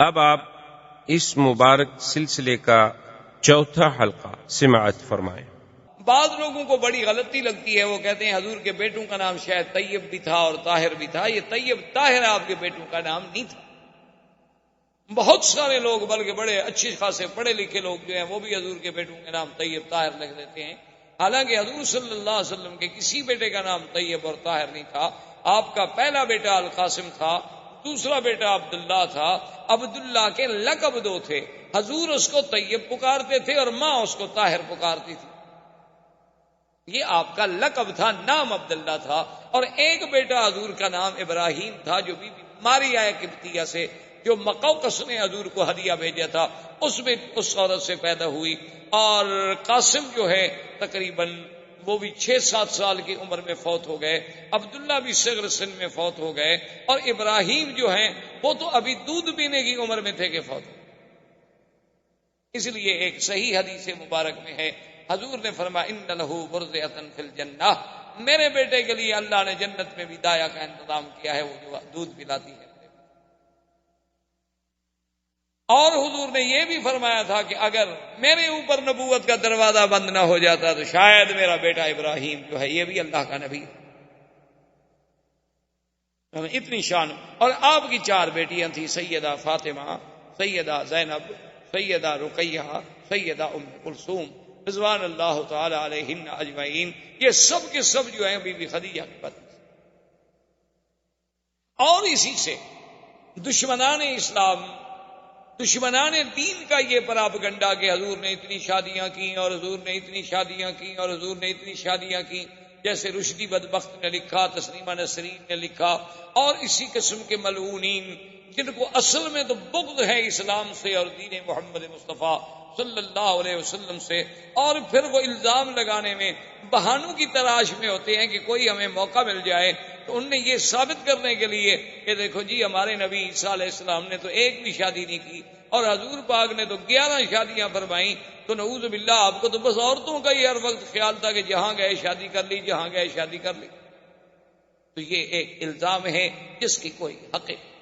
اب آپ اس مبارک سلسلے کا چوتھا حلقہ سماعت فرمائیں۔ بعض لوگوں کو بڑی غلطی لگتی ہے، وہ کہتے ہیں حضور کے بیٹوں کا نام شاید طیب بھی تھا اور طاہر بھی تھا۔ یہ طیب طاہر آپ کے بیٹوں کا نام نہیں تھا۔ بہت سارے لوگ بلکہ بڑے اچھے خاصے پڑھے لکھے لوگ جو ہیں وہ بھی حضور کے بیٹوں کے نام طیب طاہر لکھ دیتے ہیں، حالانکہ حضور صلی اللہ علیہ وسلم کے کسی بیٹے کا نام طیب اور طاہر نہیں تھا۔ آپ کا پہلا بیٹا القاسم تھا، دوسرا بیٹا عبداللہ تھا۔ عبداللہ کے لقب دو تھے، حضور اس کو طیب پکارتے تھے اور ماں اس کو طاہر پکارتی تھی۔ یہ آپ کا لقب تھا، نام عبداللہ تھا۔ اور ایک بیٹا حضور کا نام ابراہیم تھا، جو بی بی ماریا قبطیہ سے، جو مقوقس نے حضور کو ہدیہ بھیجا تھا، اس میں اس عورت سے پیدا ہوئی۔ اور قاسم جو ہے تقریباً وہ بھی 6-7 سال کی عمر میں فوت ہو گئے، عبداللہ بھی صغر سن میں فوت ہو گئے، اور ابراہیم جو ہیں وہ تو ابھی دودھ پینے کی عمر میں تھے کہ فوت ہو۔ اس لیے ایک صحیح حدیث مبارک میں ہے، حضور نے فرمایا ان لہ برزۃ فی الجنہ، میرے بیٹے کے لیے اللہ نے جنت میں بھی دایا کا انتظام کیا ہے، وہ جو دودھ پلاتی ہے۔ اور حضور نے یہ بھی فرمایا تھا کہ اگر میرے اوپر نبوت کا دروازہ بند نہ ہو جاتا تو شاید میرا بیٹا ابراہیم جو ہے یہ بھی اللہ کا نبی ہے۔ اتنی شان۔ اور آپ کی 4 بیٹیاں تھیں، سیدہ فاطمہ، سیدہ زینب، سیدہ رقیہ، سیدہ ام کلثوم رضوان اللہ تعالی علیہن اجمعین۔ یہ سب کے سب جو ہیں بی بی خدیجہ کی پتنی۔ اور اسی سے دشمنان اسلام، دشمنان دین کا یہ پراپگنڈا کہ حضور نے اتنی شادیاں کی اور حضور نے اتنی شادیاں کی اور حضور نے اتنی شادیاں کی، جیسے رشدی بدبخت نے لکھا، تسلیمہ نسرین نے لکھا، اور اسی قسم کے ملعونین جن کو اصل میں تو بغض ہے اسلام سے اور دین محمد مصطفیٰ صلی اللہ علیہ وسلم سے، اور پھر وہ الزام لگانے میں بہانوں کی تلاش میں ہوتے ہیں کہ کوئی ہمیں موقع مل جائے تو ان نے یہ ثابت کرنے کے لیے کہ دیکھو جی ہمارے نبی عیسیٰ علیہ السلام نے تو ایک بھی شادی نہیں کی اور حضور پاک نے تو 11 شادیاں فرمائیں، تو نعوذ باللہ آپ کو تو بس عورتوں کا ہی ہر وقت خیال تھا کہ جہاں گئے شادی کر لی، جہاں گئے شادی کر لی۔ تو یہ ایک الزام ہے جس کی کوئی حقیقت۔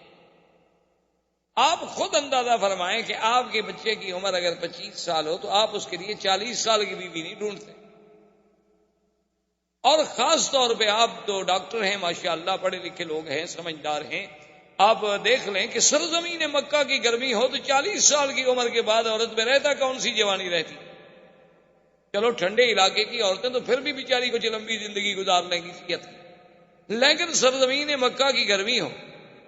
آپ خود اندازہ فرمائیں کہ آپ کے بچے کی عمر اگر 25 سال ہو تو آپ اس کے لیے 40 سال کی بیوی نہیں ڈھونڈتے۔ اور خاص طور پہ آپ تو ڈاکٹر ہیں ماشاءاللہ، پڑھے لکھے لوگ ہیں، سمجھدار ہیں، آپ دیکھ لیں کہ سرزمین مکہ کی گرمی ہو تو 40 سال کی عمر کے بعد عورت میں رہتا کون سی جوانی رہتی؟ چلو ٹھنڈے علاقے کی عورتیں تو پھر بھی بیچاری کچھ لمبی زندگی گزار لیں گی صحت کی، لیکن سرزمین مکہ کی گرمی ہو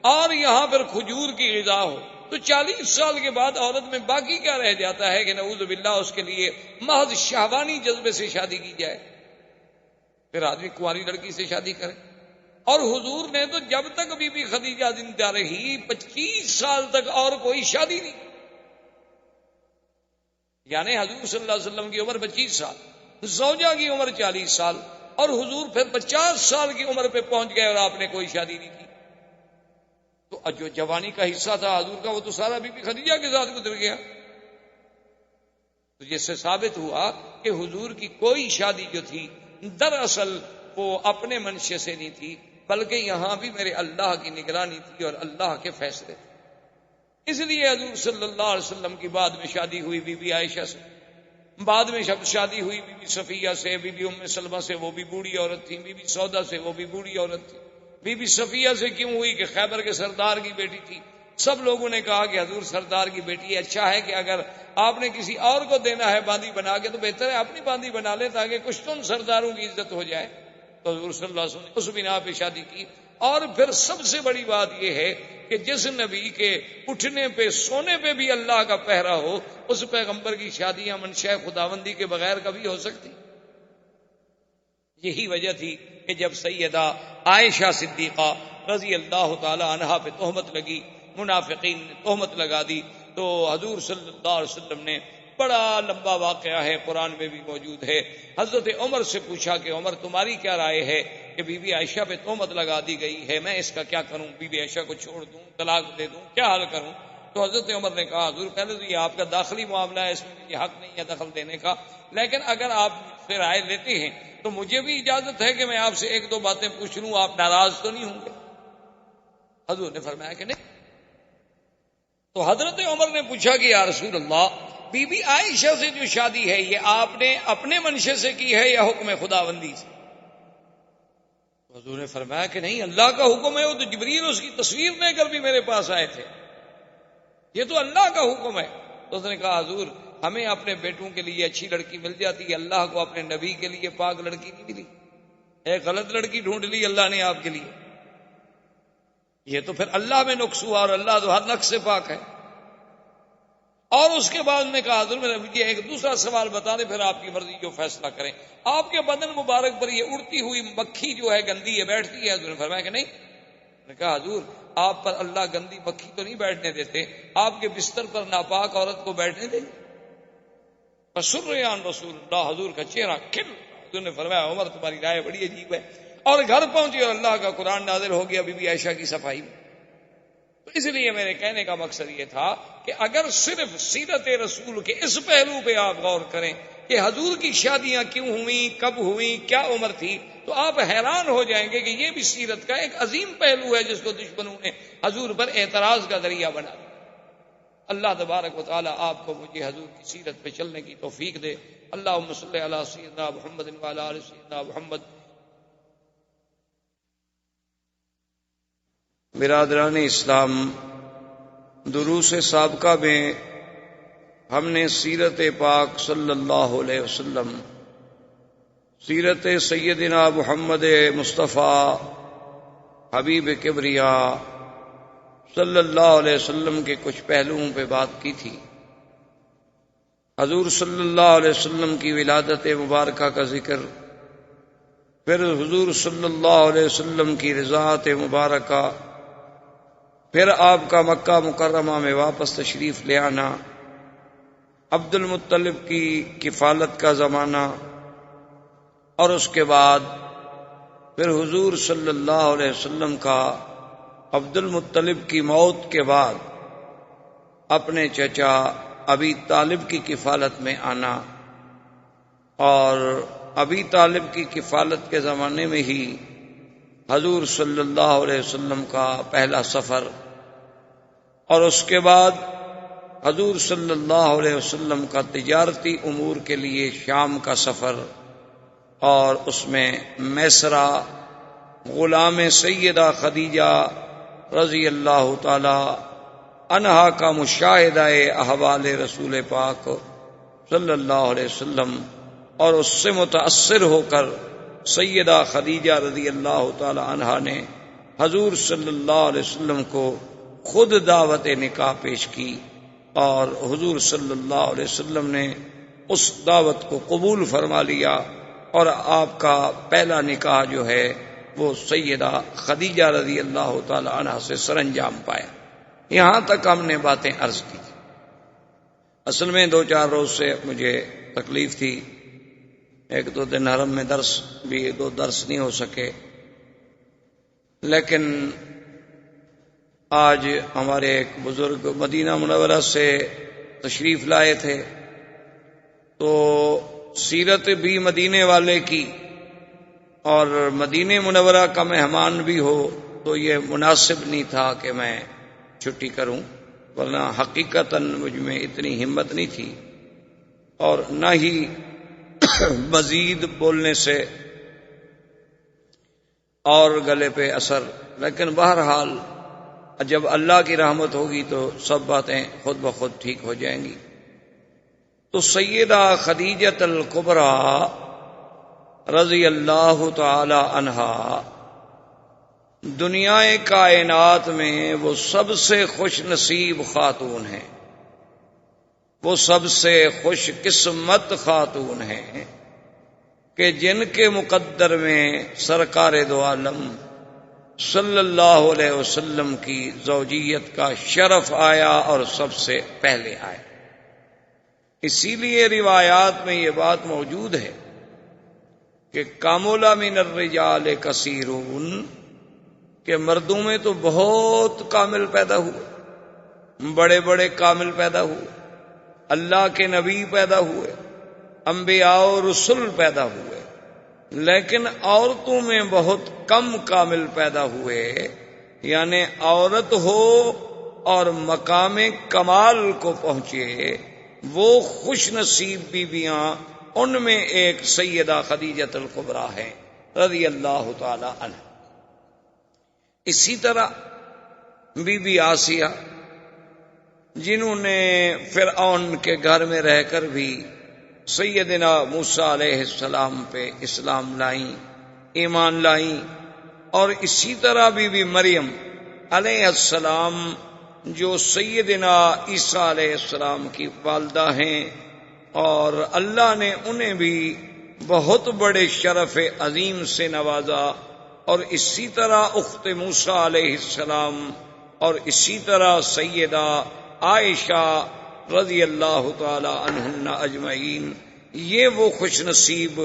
اور یہاں پر کھجور کی غذا ہو تو 40 سال کے بعد عورت میں باقی کیا رہ جاتا ہے کہ نعوذ باللہ اس کے لیے محض شہوانی جذبے سے شادی کی جائے، پھر آدمی کنواری لڑکی سے شادی کرے۔ اور حضور نے تو جب تک بی بی خدیجہ زندہ رہی 25 سال تک اور کوئی شادی نہیں، یعنی حضور صلی اللہ علیہ وسلم کی عمر 25 سال، زوجہ کی عمر 40 سال، اور حضور پھر 50 سال کی عمر پہ پہنچ گئے اور آپ نے کوئی شادی نہیں کی۔ تو جو جوانی کا حصہ تھا حضور کا وہ تو سارا بی بی خدیجہ کے ساتھ گزر گیا۔ تو جس سے ثابت ہوا کہ حضور کی کوئی شادی جو تھی دراصل وہ اپنے منشے سے نہیں تھی، بلکہ یہاں بھی میرے اللہ کی نگرانی تھی اور اللہ کے فیصلے تھے۔ اس لیے حضور صلی اللہ علیہ وسلم کی بعد میں شادی ہوئی بی بی عائشہ سے، بعد میں شادی ہوئی بی بی صفیہ سے، بی بی ام سلمہ سے، وہ بھی بوڑھی عورت تھی، بی بی سودا سے، وہ بھی بوڑھی عورت تھی۔ بی بی صفیہ سے کیوں ہوئی کہ خیبر کے سردار کی بیٹی تھی، سب لوگوں نے کہا کہ حضور سردار کی بیٹی ہے، اچھا ہے کہ اگر آپ نے کسی اور کو دینا ہے باندی بنا کے تو بہتر ہے اپنی باندی بنا لے تاکہ کچھ تو ان سرداروں کی عزت ہو جائے۔ تو حضور صلی اللہ علیہ وسلم نے اس بنا پہ شادی کی۔ اور پھر سب سے بڑی بات یہ ہے کہ جس نبی کے اٹھنے پہ سونے پہ بھی اللہ کا پہرا ہو، اس پیغمبر کی شادیاں منشاء خداوندی کے بغیر کبھی ہو سکتی؟ یہی وجہ تھی کہ جب سیدہ عائشہ صدیقہ رضی اللہ تعالی عنہا پہ تہمت لگی، منافقین نے تہمت لگا دی، تو حضور صلی اللہ علیہ وسلم نے بڑا لمبا واقعہ ہے، قرآن میں بھی موجود ہے، حضرت عمر سے پوچھا کہ عمر تمہاری کیا رائے ہے کہ بی بی عائشہ پہ تہمت لگا دی گئی ہے، میں اس کا کیا کروں؟ بی بی عائشہ کو چھوڑ دوں، طلاق دے دوں، کیا حل کروں؟ تو حضرت عمر نے کہا حضور پہلے تو یہ آپ کا داخلی معاملہ ہے، اس میں مجھے حق نہیں ہے دخل دینے کا، لیکن اگر آپ سے رائے لیتے ہیں تو مجھے بھی اجازت ہے کہ میں آپ سے 1-2 باتیں پوچھ لوں، آپ ناراض تو نہیں ہوں گے؟ حضور نے فرمایا کہ نہیں۔ تو حضرت عمر نے پوچھا کہ یا رسول اللہ، بی بی عائشہ سے جو شادی ہے یہ آپ نے اپنے منشے سے کی ہے یا حکم خداوندی سے؟ حضور نے فرمایا کہ نہیں، اللہ کا حکم ہے، وہ تو جبریل اس کی تصویر لے کر بھی میرے پاس آئے تھے، یہ تو اللہ کا حکم ہے۔ تو اس نے کہا حضور ہمیں اپنے بیٹوں کے لیے اچھی لڑکی مل جاتی ہے، اللہ کو اپنے نبی کے لیے پاک لڑکی نہیں ملی، ایک غلط لڑکی ڈھونڈ لی اللہ نے آپ کے لیے، یہ تو پھر اللہ میں نقص ہوا، اور اللہ تو ہر نقص سے پاک ہے۔ اور اس کے بعد نے کہا حضور میرا مجھے ایک دوسرا سوال بتا دیں، پھر آپ کی مرضی جو فیصلہ کریں، آپ کے بدن مبارک پر یہ اڑتی ہوئی مکھی جو ہے گندی ہے بیٹھتی ہے؟ حضور نے فرمایا کہ نہیں۔ نے کہا حضور آپ پر اللہ گندی مکھی تو نہیں بیٹھنے دیتے، آپ کے بستر پر ناپاک عورت کو بیٹھنے دیں؟ فسریان رسول اللہ، حضور کا چہرہ کھل۔ حضور نے فرمایا عمر تمہاری رائے بڑی عجیب ہے، اور گھر پہنچی اور اللہ کا قرآن نازل ہو گیا بی بی عائشہ کی صفائی میں۔ تو اس لیے میرے کہنے کا مقصد یہ تھا کہ اگر صرف سیرت رسول کے اس پہلو پہ آپ غور کریں کہ حضور کی شادیاں کیوں ہوئیں، کب ہوئیں، کیا عمر تھی، تو آپ حیران ہو جائیں گے کہ یہ بھی سیرت کا ایک عظیم پہلو ہے جس کو دشمنوں نے حضور پر اعتراض کا ذریعہ بنا دیا۔ اللہ تبارک و تعالی آپ کو مجھے حضور کی سیرت پہ چلنے کی توفیق دے۔ اللہم صلی علی سیدنا محمد وعلی آل سیدنا محمد۔ برادران اسلام، دروس سابقہ میں ہم نے سیرت پاک صلی اللہ علیہ وسلم، سیرت سیدنا محمد مصطفیٰ حبیب کبریا صلی اللہ علیہ وسلم کے کچھ پہلوؤں پہ بات کی تھی۔ حضور صلی اللہ علیہ وسلم کی ولادت مبارکہ کا ذکر، پھر حضور صلی اللہ علیہ وسلم کی رضاعت مبارکہ، پھر آپ کا مکہ مکرمہ میں واپس تشریف لے آنا، عبد المطلب کی کفالت کا زمانہ، اور اس کے بعد پھر حضور صلی اللہ علیہ وسلم کا عبد المطلب کی موت کے بعد اپنے چچا ابی طالب کی کفالت میں آنا، اور ابی طالب کی کفالت کے زمانے میں ہی حضور صلی اللہ علیہ وسلم کا پہلا سفر، اور اس کے بعد حضور صلی اللہ علیہ وسلم کا تجارتی امور کے لیے شام کا سفر، اور اس میں میسرہ غلام سیدہ خدیجہ رضی اللہ تعالی عنہا کا مشاہدہ احوال رسول پاک صلی اللہ علیہ وسلم، اور اس سے متاثر ہو کر سیدہ خدیجہ رضی اللہ تعالی عنہا نے حضور صلی اللہ علیہ وسلم کو خود دعوت نکاح پیش کی، اور حضور صلی اللہ علیہ وسلم نے اس دعوت کو قبول فرما لیا، اور آپ کا پہلا نکاح جو ہے وہ سیدہ خدیجہ رضی اللہ تعالی عنہا سے سر انجام پایا۔ یہاں تک ہم نے باتیں عرض کی تھی۔ اصل میں 2-4 روز سے مجھے تکلیف تھی، 1-2 دن حرم میں درس بھی 2 درس نہیں ہو سکے، لیکن آج ہمارے ایک بزرگ مدینہ منورہ سے تشریف لائے تھے، تو سیرت بھی مدینے والے کی اور مدینہ منورہ کا مہمان بھی ہو، تو یہ مناسب نہیں تھا کہ میں چھٹی کروں، ورنہ حقیقتاً مجھ میں اتنی ہمت نہیں تھی، اور نہ ہی مزید بولنے سے اور گلے پہ اثر، لیکن بہرحال جب اللہ کی رحمت ہوگی تو سب باتیں خود بخود ٹھیک ہو جائیں گی۔ تو سیدہ خدیجہ الکبریٰ رضی اللہ تعالی عنہا دنیا کائنات میں وہ سب سے خوش نصیب خاتون ہیں، وہ سب سے خوش قسمت خاتون ہیں کہ جن کے مقدر میں سرکار دو عالم صلی اللہ علیہ وسلم کی زوجیت کا شرف آیا اور سب سے پہلے آیا۔ اسی لیے روایات میں یہ بات موجود ہے کہ کامل من الرجال کثیرون، کہ مردوں میں تو بہت کامل پیدا ہوئے، بڑے بڑے کامل پیدا ہوئے، اللہ کے نبی پیدا ہوئے، انبیاء و رسل پیدا ہوئے، لیکن عورتوں میں بہت کم کامل پیدا ہوئے، یعنی عورت ہو اور مقام کمال کو پہنچے وہ خوش نصیب بیویاں، ان میں ایک سیدہ خدیجہ الکبریٰ ہے رضی اللہ تعالی عنہ۔ اسی طرح بی بی آسیہ، جنہوں نے فرعون کے گھر میں رہ کر بھی سیدنا موسیٰ علیہ السلام پہ اسلام لائیں، ایمان لائیں، اور اسی طرح بی بی مریم علیہ السلام جو سیدنا عیسیٰ علیہ السلام کی والدہ ہیں، اور اللہ نے انہیں بھی بہت بڑے شرف عظیم سے نوازا، اور اسی طرح اخت موسیٰ علیہ السلام، اور اسی طرح سیدہ عائشہ رضی اللہ تعالی عنہن اجمعین، یہ وہ خوش نصیب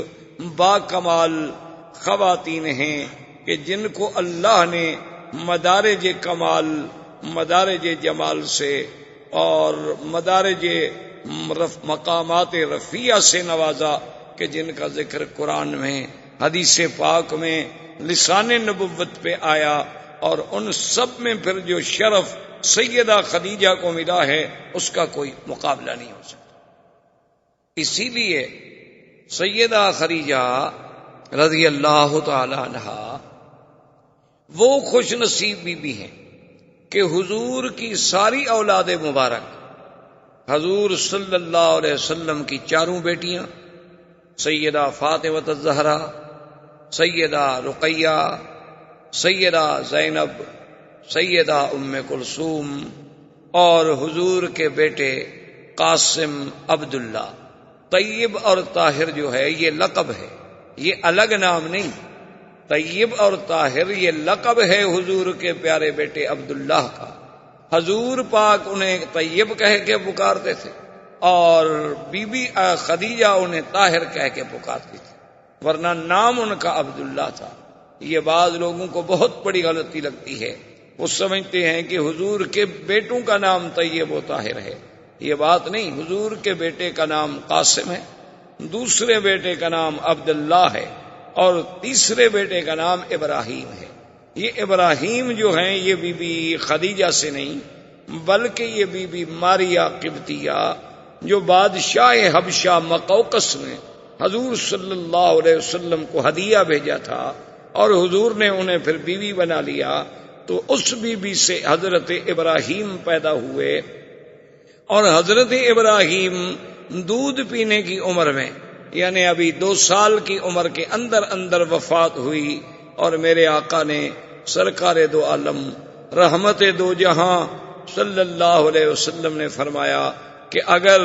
با کمال خواتین ہیں کہ جن کو اللہ نے مدارج کمال، مدارج جمال سے اور مدارج مقامات رفیع سے نوازا، کہ جن کا ذکر قرآن میں، حدیث پاک میں، لسان نبوت پہ آیا، اور ان سب میں پھر جو شرف سیدہ خدیجہ کو ملا ہے اس کا کوئی مقابلہ نہیں ہو سکتا۔ اسی لیے سیدہ خدیجہ رضی اللہ تعالی عنہا وہ خوش نصیب بیوی ہیں کہ حضور کی ساری اولاد مبارک، حضور صلی اللہ علیہ وسلم کی چاروں بیٹیاں، سیدہ فاطمہ الزہرا، سیدہ رقیہ، سیدہ زینب، سیدہ ام کلثوم، اور حضور کے بیٹے قاسم، عبداللہ، طیب اور طاہر جو ہے یہ لقب ہے، یہ الگ نام نہیں۔ طیب اور طاہر یہ لقب ہے حضور کے پیارے بیٹے عبداللہ کا۔ حضور پاک انہیں طیب کہہ کے پکارتے تھے، اور بی بی خدیجہ انہیں طاہر کہہ کے پکارتی تھی، ورنہ نام ان کا عبداللہ تھا۔ یہ بعض لوگوں کو بہت بڑی غلطی لگتی ہے، وہ سمجھتے ہیں کہ حضور کے بیٹوں کا نام طیب و طاہر ہے۔ یہ بات نہیں، حضور کے بیٹے کا نام قاسم ہے، دوسرے بیٹے کا نام عبداللہ ہے، اور تیسرے بیٹے کا نام ابراہیم ہے۔ یہ ابراہیم جو ہیں یہ بی بی خدیجہ سے نہیں، بلکہ یہ بی بی ماریہ قبطیہ جو بادشاہ حبشہ مقوقس نے حضور صلی اللہ علیہ وسلم کو ہدیہ بھیجا تھا، اور حضور نے انہیں پھر بیوی بنا لیا، تو اس بیوی سے حضرت ابراہیم پیدا ہوئے، اور حضرت ابراہیم دودھ پینے کی عمر میں، یعنی ابھی 2 سال کی عمر کے اندر اندر وفات ہوئی، اور میرے آقا نے سرکار دو عالم رحمت دو جہاں صلی اللہ علیہ وسلم نے فرمایا کہ اگر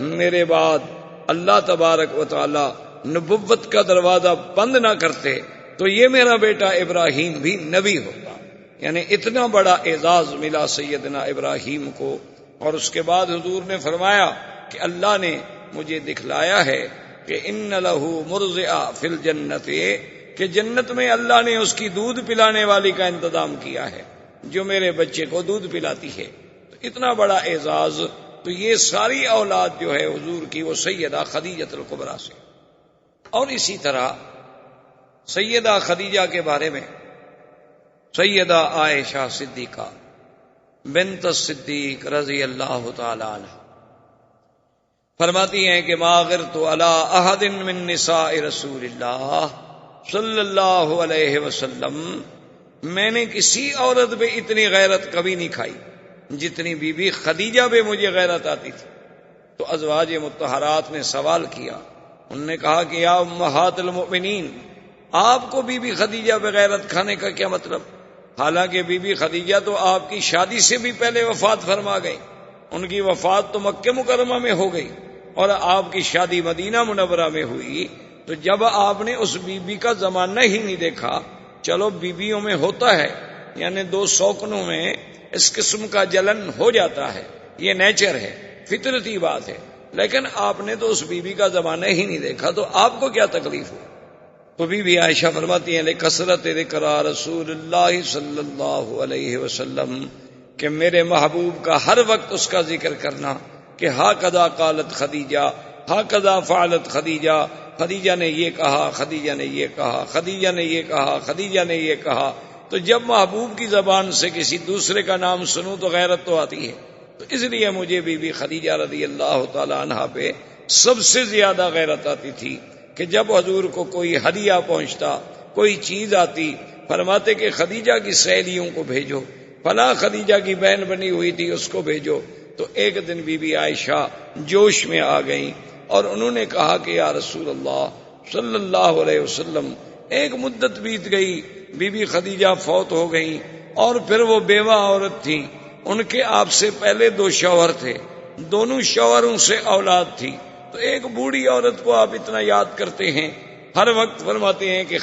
میرے بعد اللہ تبارک و تعالی نبوت کا دروازہ بند نہ کرتے تو یہ میرا بیٹا ابراہیم بھی نبی ہوتا۔ یعنی اتنا بڑا اعزاز ملا سیدنا ابراہیم کو۔ اور اس کے بعد حضور نے فرمایا کہ اللہ نے مجھے دکھلایا ہے کہ ان لہو مرضعہ فی الجنت، کہ جنت میں اللہ نے اس کی دودھ پلانے والی کا انتظام کیا ہے جو میرے بچے کو دودھ پلاتی ہے۔ تو اتنا بڑا اعزاز، تو یہ ساری اولاد جو ہے حضور کی وہ سیدہ خدیجہ الکبریٰ سے۔ اور اسی طرح سیدہ خدیجہ کے بارے میں سیدہ عائشہ صدیقہ بنت الصدیق رضی اللہ تعالی عنہ فرماتی ہیں کہ ما غرت علی احد من نساء رسول اللہ صلی اللہ علیہ وسلم، میں نے کسی عورت پہ اتنی غیرت کبھی نہیں کھائی جتنی بی بی خدیجہ پہ مجھے غیرت آتی تھی۔ تو ازواج مطہرات نے سوال کیا، انہوں نے کہا کہ یا امہات المؤمنین، آپ کو بی بی خدیجہ پہ غیرت کھانے کا کیا مطلب؟ حالانکہ بی بی خدیجہ تو آپ کی شادی سے بھی پہلے وفات فرما گئی، ان کی وفات تو مکہ مکرمہ میں ہو گئی، اور آپ کی شادی مدینہ منورہ میں ہوئی۔ تو جب آپ نے اس بی بی کا زمانہ ہی نہیں دیکھا، چلو بیویوں میں ہوتا ہے، یعنی 2 شوقنوں میں اس قسم کا جلن ہو جاتا ہے، یہ نیچر ہے، فطرتی بات ہے، لیکن آپ نے تو اس بی بی کا زمانہ ہی نہیں دیکھا، تو آپ کو کیا تکلیف ہو؟ تو بی بی عائشہ فرماتی ہیں لکثرت ذکر رسول اللہ صلی اللہ علیہ وسلم، کہ میرے محبوب کا ہر وقت اس کا ذکر کرنا کہ ہاکذا قالت خدیجہ، ہاکذا فعلت خدیجہ، خدیجہ نے یہ کہا، خدیجہ نے یہ کہا، خدیجہ نے یہ کہا، خدیجہ نے یہ کہا، تو جب محبوب کی زبان سے کسی دوسرے کا نام سنوں تو غیرت تو آتی ہے. تو اس لیے مجھے بی بی خدیجہ رضی اللہ تعالی عنہا پہ سب سے زیادہ غیرت آتی تھی کہ جب حضور کو کوئی ہدیہ پہنچتا، کوئی چیز آتی، فرماتے کہ خدیجہ کی سہیلیوں کو بھیجو، فلاں خدیجہ کی بہن بنی ہوئی تھی اس کو بھیجو. تو ایک دن بی بی عائشہ جوش میں آ گئیں اور انہوں نے کہا کہ یا رسول اللہ صلی اللہ علیہ وسلم، ایک مدت بیت گئی، بی بی خدیجہ فوت ہو گئیں اور پھر وہ بیوہ عورت تھیں، ان کے آپ سے پہلے 2 شوہر تھے، دونوں شوہروں سے اولاد تھی، تو ایک بوڑھی عورت کو آپ اتنا یاد کرتے ہیں ہر وقت. فرماتے ہیں کہ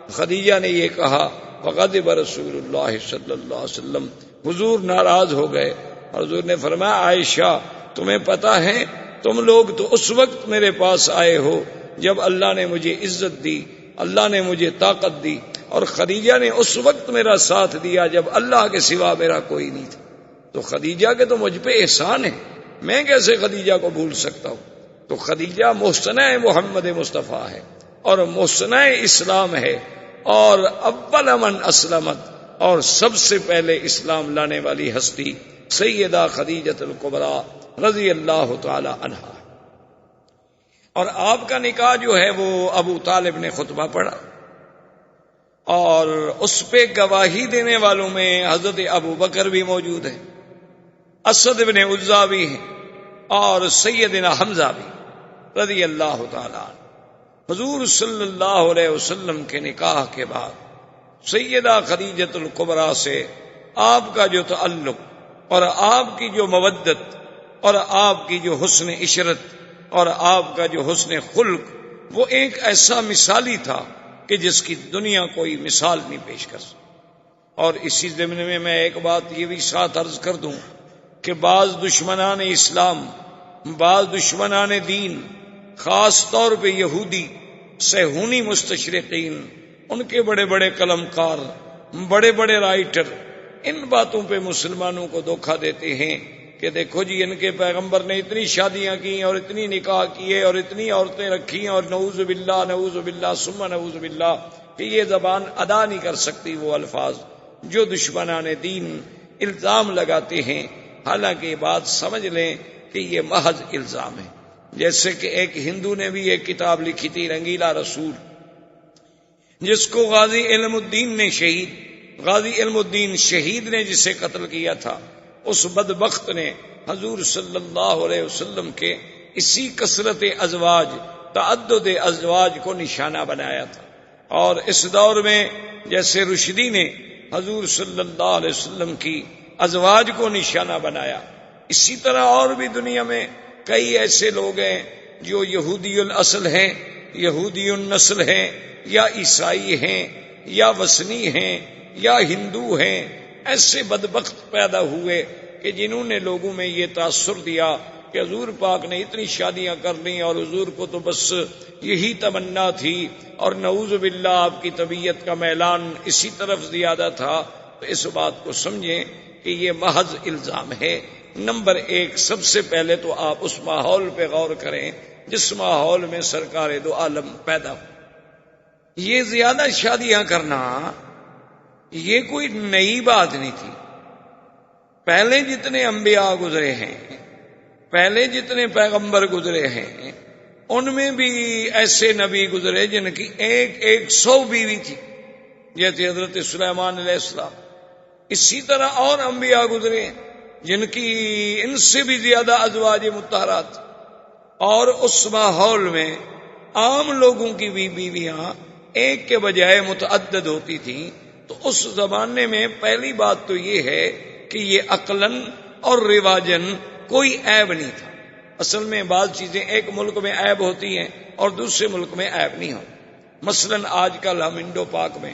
خدیجہ نے یہ کہا فغضب رسول اللہ صلی اللہ علیہ وسلم، حضور ناراض ہو گئے. حضور نے فرمایا عائشہ تمہیں پتا ہے تم لوگ تو اس وقت میرے پاس آئے ہو جب اللہ نے مجھے عزت دی، اللہ نے مجھے طاقت دی، اور خدیجہ نے اس وقت میرا ساتھ دیا جب اللہ کے سوا میرا کوئی نہیں تھا. تو خدیجہ کے تو مجھ پہ احسان ہے، میں کیسے خدیجہ کو بھول سکتا ہوں. تو خدیجہ محسنہ محمد مصطفیٰ ہے اور محسنہ اسلام ہے، اور اول من اسلمت، اور سب سے پہلے اسلام لانے والی ہستی سیدہ خدیجہ الکبریٰ رضی اللہ تعالی عنہا. اور آپ کا نکاح جو ہے وہ ابو طالب نے خطبہ پڑھا، اور اس پہ گواہی دینے والوں میں حضرت ابو بکر بھی موجود ہے، اسد بن عزا بھی ہیں، اور سیدنا حمزہ بھی رضی اللہ تعالی عنہ. حضور صلی اللہ علیہ وسلم کے نکاح کے بعد سیدہ خدیجہ الکبریٰ سے آپ کا جو تعلق اور آپ کی جو مودت اور آپ کی جو حسن عشرت اور آپ کا جو حسن خلق، وہ ایک ایسا مثالی تھا کہ جس کی دنیا کوئی مثال نہیں پیش کر سکتی. اور اسی ضمن میں میں ایک بات یہ بھی ساتھ عرض کر دوں کہ بعض دشمنان اسلام، بعض دشمنان دین، خاص طور پہ یہودی صہیونی مستشرقین، ان کے بڑے بڑے قلم کار، بڑے بڑے رائٹر ان باتوں پہ مسلمانوں کو دھوکہ دیتے ہیں کہ دیکھو جی ان کے پیغمبر نے اتنی شادیاں کی اور اتنی نکاح کیے اور اتنی عورتیں رکھی، اور نعوذ باللہ ثم نعوذ باللہ کہ یہ زبان ادا نہیں کر سکتی وہ الفاظ جو دشمنان دین الزام لگاتے ہیں. حالانکہ یہ بات سمجھ لیں کہ یہ محض الزام ہے. جیسے کہ ایک ہندو نے بھی ایک کتاب لکھی تھی رنگیلا رسول، جس کو غازی علم الدین شہید نے جسے قتل کیا تھا، اس بدبخت نے حضور صلی اللہ علیہ وسلم کے اسی کثرت ازواج، تعدد ازواج کو نشانہ بنایا تھا. اور اس دور میں جیسے رشدی نے حضور صلی اللہ علیہ وسلم کی ازواج کو نشانہ بنایا، اسی طرح اور بھی دنیا میں کئی ایسے لوگ ہیں جو یہودی الاصل ہیں، یہودی النسل ہیں، یا عیسائی ہیں، یا وثنی ہیں، یا ہندو ہیں. ایسے بدبخت پیدا ہوئے کہ جنہوں نے لوگوں میں یہ تاثر دیا کہ حضور پاک نے اتنی شادیاں کر لیں اور حضور کو تو بس یہی تمنا تھی، اور نعوذ باللہ آپ کی طبیعت کا میلان اسی طرف زیادہ تھا. تو اس بات کو سمجھیں کہ یہ محض الزام ہے. نمبر 1، سب سے پہلے تو آپ اس ماحول پہ غور کریں جس ماحول میں سرکار دو عالم پیدا ہو. یہ زیادہ شادیاں کرنا یہ کوئی نئی بات نہیں تھی. پہلے جتنے انبیاء گزرے ہیں، پہلے جتنے پیغمبر گزرے ہیں، ان میں بھی ایسے نبی گزرے جن کی 100 بیوی تھی، جیسے حضرت سلیمان علیہ السلام. اسی طرح اور انبیاء گزرے ہیں جن کی ان سے بھی زیادہ ازواج مطہرات. اور اس ماحول میں عام لوگوں کی بھی بیویاں ایک کے بجائے متعدد ہوتی تھیں. تو اس زمانے میں پہلی بات تو یہ ہے کہ یہ عقلاً اور رواجاً کوئی عیب نہیں تھا. اصل میں بعض چیزیں ایک ملک میں عیب ہوتی ہیں اور دوسرے ملک میں عیب نہیں ہوتی. مثلاً آج کل ہم انڈو پاک میں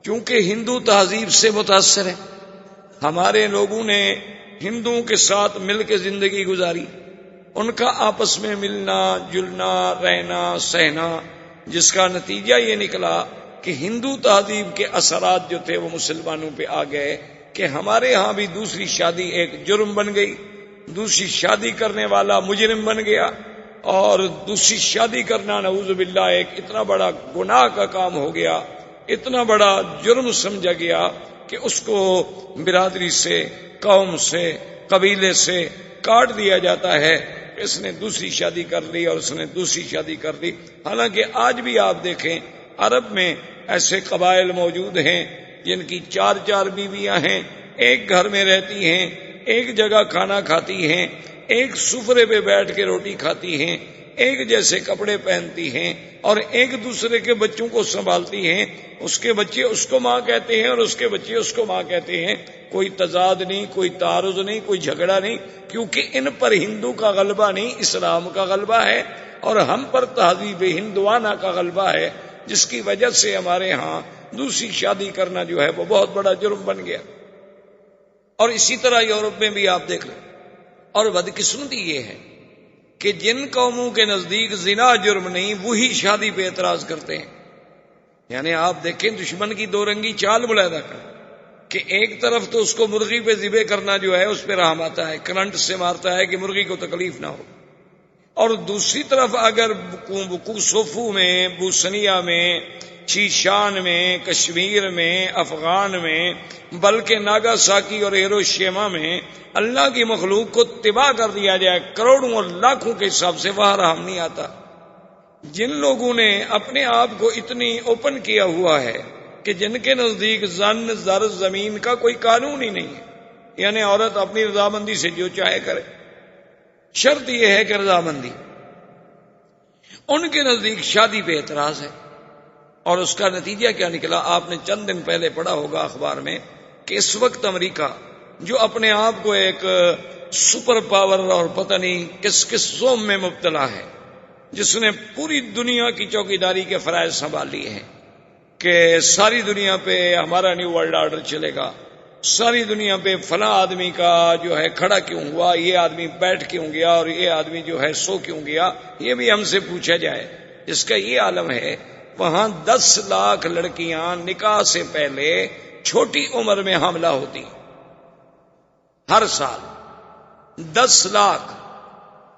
چونکہ ہندو تہذیب سے متاثر ہیں، ہمارے لوگوں نے ہندوؤں کے ساتھ مل کے زندگی گزاری، ان کا آپس میں ملنا جلنا رہنا سہنا، جس کا نتیجہ یہ نکلا کہ ہندو تہذیب کے اثرات جو تھے وہ مسلمانوں پہ آ گئے کہ ہمارے ہاں بھی دوسری شادی ایک جرم بن گئی، دوسری شادی کرنے والا مجرم بن گیا، اور دوسری شادی کرنا نعوذ باللہ ایک اتنا بڑا گناہ کا کام ہو گیا اتنا بڑا جرم سمجھا گیا کہ اس کو برادری سے، قوم سے، قبیلے سے کاٹ دیا جاتا ہے۔ اس نے دوسری شادی کر لی اور اس نے دوسری شادی کر لی۔ حالانکہ آج بھی آپ دیکھیں عرب میں ایسے قبائل موجود ہیں جن کی 4 بیویاں ہیں، ایک گھر میں رہتی ہیں، ایک جگہ کھانا کھاتی ہیں، ایک سفرے پہ بیٹھ کے روٹی کھاتی ہیں، ایک جیسے کپڑے پہنتی ہیں اور ایک دوسرے کے بچوں کو سنبھالتی ہیں۔ اس کے بچے اس کو ماں کہتے ہیں اور اس کے بچے اس کو ماں کہتے ہیں۔ کوئی تضاد نہیں، کوئی تعارض نہیں، کوئی جھگڑا نہیں، کیونکہ ان پر ہندو کا غلبہ نہیں، اسلام کا غلبہ ہے، اور ہم پر تہذیب ہندوانہ کا غلبہ ہے، جس کی وجہ سے ہمارے ہاں دوسری شادی کرنا جو ہے وہ بہت بڑا جرم بن گیا۔ اور اسی طرح یورپ میں بھی آپ دیکھ لیں۔ اور بدقسمتی یہ ہے کہ جن قوموں کے نزدیک زنا جرم نہیں، وہی شادی پہ اعتراض کرتے ہیں۔ یعنی آپ دیکھیں دشمن کی 2 رنگی چال ملاحظہ کریں کہ ایک طرف تو اس کو مرغی پہ ذبح کرنا جو ہے اس پہ رحم آتا ہے، کرنٹ سے مارتا ہے کہ مرغی کو تکلیف نہ ہو، اور دوسری طرف اگر کوسوفو میں، بوسنیا میں، چیشان میں، کشمیر میں، افغان میں، بلکہ ناگاساکی اور ہیروشیما میں اللہ کی مخلوق کو تباہ کر دیا جائے کروڑوں اور لاکھوں کے حساب سے، وہاں رحم نہیں آتا۔ جن لوگوں نے اپنے آپ کو اتنی اوپن کیا ہوا ہے کہ جن کے نزدیک زن، زر، زمین کا کوئی قانون ہی نہیں ہے، یعنی عورت اپنی رضامندی سے جو چاہے کرے، شرط یہ ہے کہ رضامندی، ان کے نزدیک شادی پہ اعتراض ہے۔ اور اس کا نتیجہ کیا نکلا؟ آپ نے چند دن پہلے پڑھا ہوگا اخبار میں کہ اس وقت امریکہ جو اپنے آپ کو ایک سپر پاور اور پتہ نہیں کس کس زوم میں مبتلا ہے، جس نے پوری دنیا کی چوکیداری کے فرائض سنبھال لیے ہیں کہ ساری دنیا پہ ہمارا نیو ورلڈ آرڈر چلے گا، ساری دنیا پہ فلاں آدمی کا جو ہے کھڑا کیوں ہوا، یہ آدمی بیٹھ کیوں گیا، اور یہ آدمی جو ہے سو کیوں گیا، یہ بھی ہم سے پوچھا جائے۔ جس کا یہ عالم ہے، وہاں 10 لاکھ لڑکیاں نکاح سے پہلے چھوٹی عمر میں حاملہ ہوتی، ہر سال 10 لاکھ،